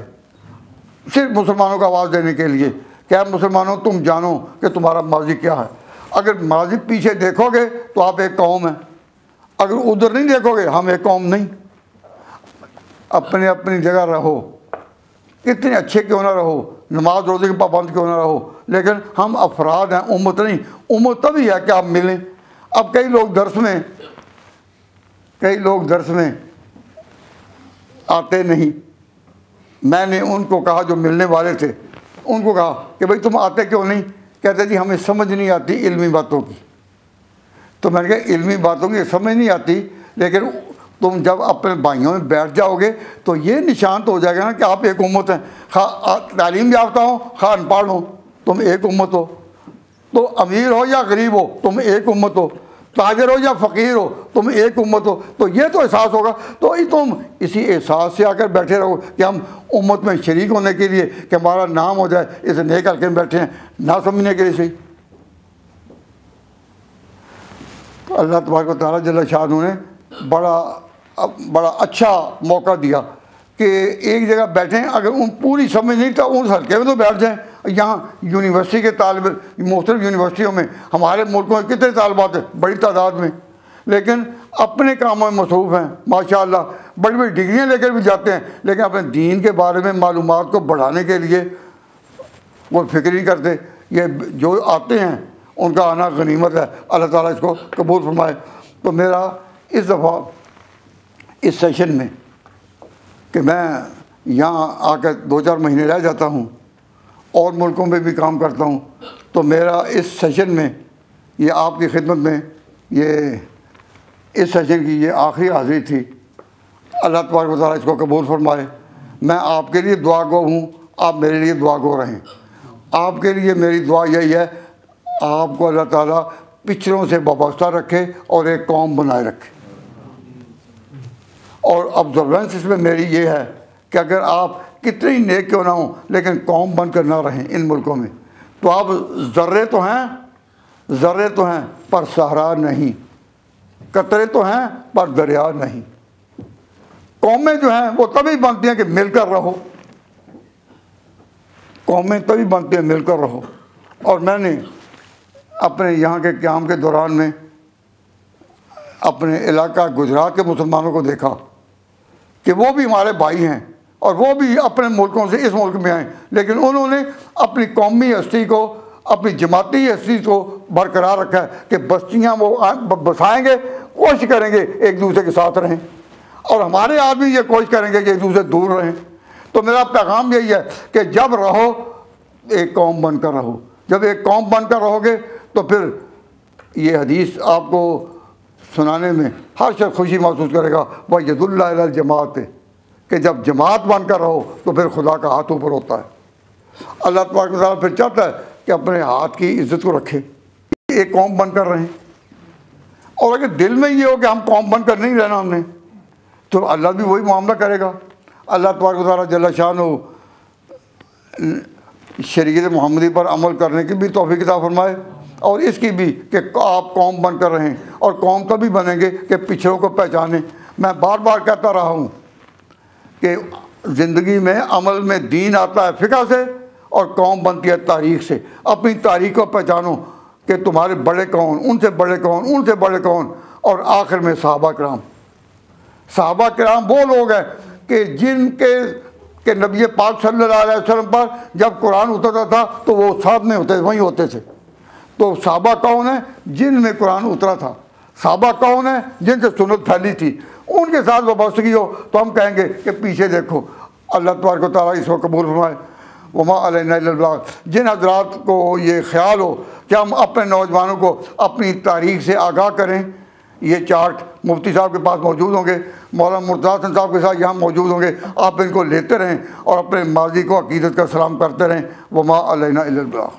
صرف مسلمانوں کو آواز دینے کے لیے کہ اے مسلمانوں تم جانو کہ تمہارا ماضی کیا ہے۔ اگر ماضی پیچھے دیکھو گے تو آپ ایک قوم ہیں، اگر ادھر نہیں دیکھو گے ہم ایک قوم نہیں۔ اپنی جگہ رہو، کتنے اچھے کیوں نہ رہو، نماز روزے کے پابند کیوں نہ رہو، لیکن ہم افراد ہیں، امت نہیں۔ امت تبھی ہے کہ آپ ملیں۔ اب کئی لوگ درس میں کئی لوگ درس میں آتے نہیں. میں نے ان کو کہا جو ملنے والے تھے, ان کو کہا کہ بھائی تم آتے کیوں نہیں؟ کہتے جی ہمیں سمجھ نہیں آتی علمی باتوں کی. تو میں نے کہا علمی باتوں کی سمجھ نہیں آتی, لیکن تم جب اپنے بھائیوں میں بیٹھ جاؤ گے تو یہ نشان تو ہو جائے گا نا کہ آپ ایک امت ہیں. خواہ تعلیم یافتہ ہو خواہ ان پڑھ ہو, تم ایک امت ہو. تو امیر ہو یا غریب ہو تم ایک امت ہو, تاجر ہو یا فقیر ہو تم ایک امت ہو. تو یہ تو احساس ہوگا. تو تم اسی احساس سے آ کر بیٹھے رہو کہ ہم امت میں شریک ہونے کے لیے کہ ہمارا نام ہو جائے, اس نیک حلقے میں بیٹھے ہیں, نہ سمجھنے کے لیے صحیح. تو اللہ تبارک و تعالیٰ جل شانہ نے بڑا اچھا موقع دیا کہ ایک جگہ بیٹھیں. اگر ان پوری سمجھ نہیں تو اس حلقے میں تو بیٹھ جائیں. یہاں یونیورسٹی کے طالب, مختلف یونیورسٹیوں میں ہمارے ملکوں میں کتنے طالبات ہیں بڑی تعداد میں, لیکن اپنے کاموں میں مصروف ہیں ماشاء اللہ, بڑی بڑی ڈگریاں لے کر بھی جاتے ہیں, لیکن اپنے دین کے بارے میں معلومات کو بڑھانے کے لیے وہ فکر نہیں کرتے. یہ جو آتے ہیں ان کا آنا غنیمت ہے, اللہ تعالیٰ اس کو قبول فرمائے. تو میرا اس دفعہ اس سیشن میں کہ میں یہاں آ کر 2-4 مہینے رہ جاتا ہوں اور ملکوں میں بھی کام کرتا ہوں, تو میرا اس سیشن میں یہ آپ کی خدمت میں اس سیشن کی یہ آخری حاضری تھی. اللہ تبارک و تعالیٰ اس کو قبول فرمائے. میں آپ کے لیے دعا گو ہوں, آپ میرے لیے دعا گو رہیں. آپ کے لیے میری دعا یہی ہے, آپ کو اللہ تعالیٰ پچھڑوں سے وابستہ رکھے اور ایک قوم بنائے رکھے. اور آبزروینس اس میں میری یہ ہے کہ اگر آپ کتنی نیک کیوں نہ ہوں لیکن قوم بن کر نہ رہیں ان ملکوں میں, تو آپ ذرے تو ہیں پر صحرا نہیں, قطرے تو ہیں پر دریا نہیں. قومیں جو ہیں وہ تبھی بنتی ہیں کہ مل کر رہو, قومیں تبھی بنتی ہیں مل کر رہو. اور میں نے اپنے یہاں کے قیام کے دوران میں اپنے علاقہ گجرات کے مسلمانوں کو دیکھا کہ وہ بھی ہمارے بھائی ہیں اور وہ بھی اپنے ملکوں سے اس ملک میں آئے, لیکن انہوں نے اپنی قومی ہستی کو, اپنی جماعتی ہستی کو برقرار رکھا ہے کہ بستیاں وہ بسائیں گے, کوشش کریں گے ایک دوسرے کے ساتھ رہیں, اور ہمارے آدمی یہ کوشش کریں گے کہ ایک دوسرے دور رہیں. تو میرا پیغام یہی ہے کہ جب رہو ایک قوم بن کر رہو. جب ایک قوم بن کر رہو گے تو پھر یہ حدیث آپ کو سنانے میں ہر شخص خوشی محسوس کرے گا, وہ ید اللہ علی الجماعت, کہ جب جماعت بن کر رہو تو پھر خدا کا ہاتھ اوپر ہوتا ہے. اللہ تبارک و تعالیٰ پھر چاہتا ہے کہ اپنے ہاتھ کی عزت کو رکھے, ایک قوم بن کر رہیں. اور اگر دل میں یہ ہو کہ ہم قوم بن کر نہیں رہنا ہم نے, تو اللہ بھی وہی معاملہ کرے گا. اللہ تبارک و تعالیٰ جل شانہ شریعت محمدی پر عمل کرنے کی بھی توفیق عطا فرمائے, اور اس کی بھی کہ آپ قوم بن کر رہیں. اور قوم تبھی بنیں گے کہ پچھڑوں کو پہچانیں. میں بار بار کہتا رہا ہوں کہ زندگی میں عمل میں دین آتا ہے فقہ سے اور قوم بنتی ہے تاریخ سے. اپنی تاریخ کو پہچانو کہ تمہارے بڑے کون, ان سے بڑے کون, ان سے بڑے کون, اور آخر میں صحابہ کرام وہ لوگ ہیں کہ جن کے نبی پاک صلی اللہ علیہ وسلم پر جب قرآن اترتا تھا تو وہ ساتھ میں وہیں ہوتے تھے. تو صحابہ کون ہیں؟ جن میں قرآن اترا تھا. صحابہ کون ہیں؟ جن سے سنت پھیلی تھی. ان کے ساتھ وابستگی ہو تو ہم کہیں گے کہ پیچھے دیکھو. اللہ تبارک و تعالیٰ اس کو قبول فرمائے. وما علینا الا البلاغ. جن حضرات کو یہ خیال ہو کہ ہم اپنے نوجوانوں کو اپنی تاریخ سے آگاہ کریں, یہ چارٹ مفتی صاحب کے پاس موجود ہوں گے, مولانا مرتضیٰ حسن صاحب کے ساتھ یہاں موجود ہوں گے. آپ ان کو لیتے رہیں اور اپنے ماضی کو عقیدت کا سلام کرتے رہیں. وما علینا الا البلاغ.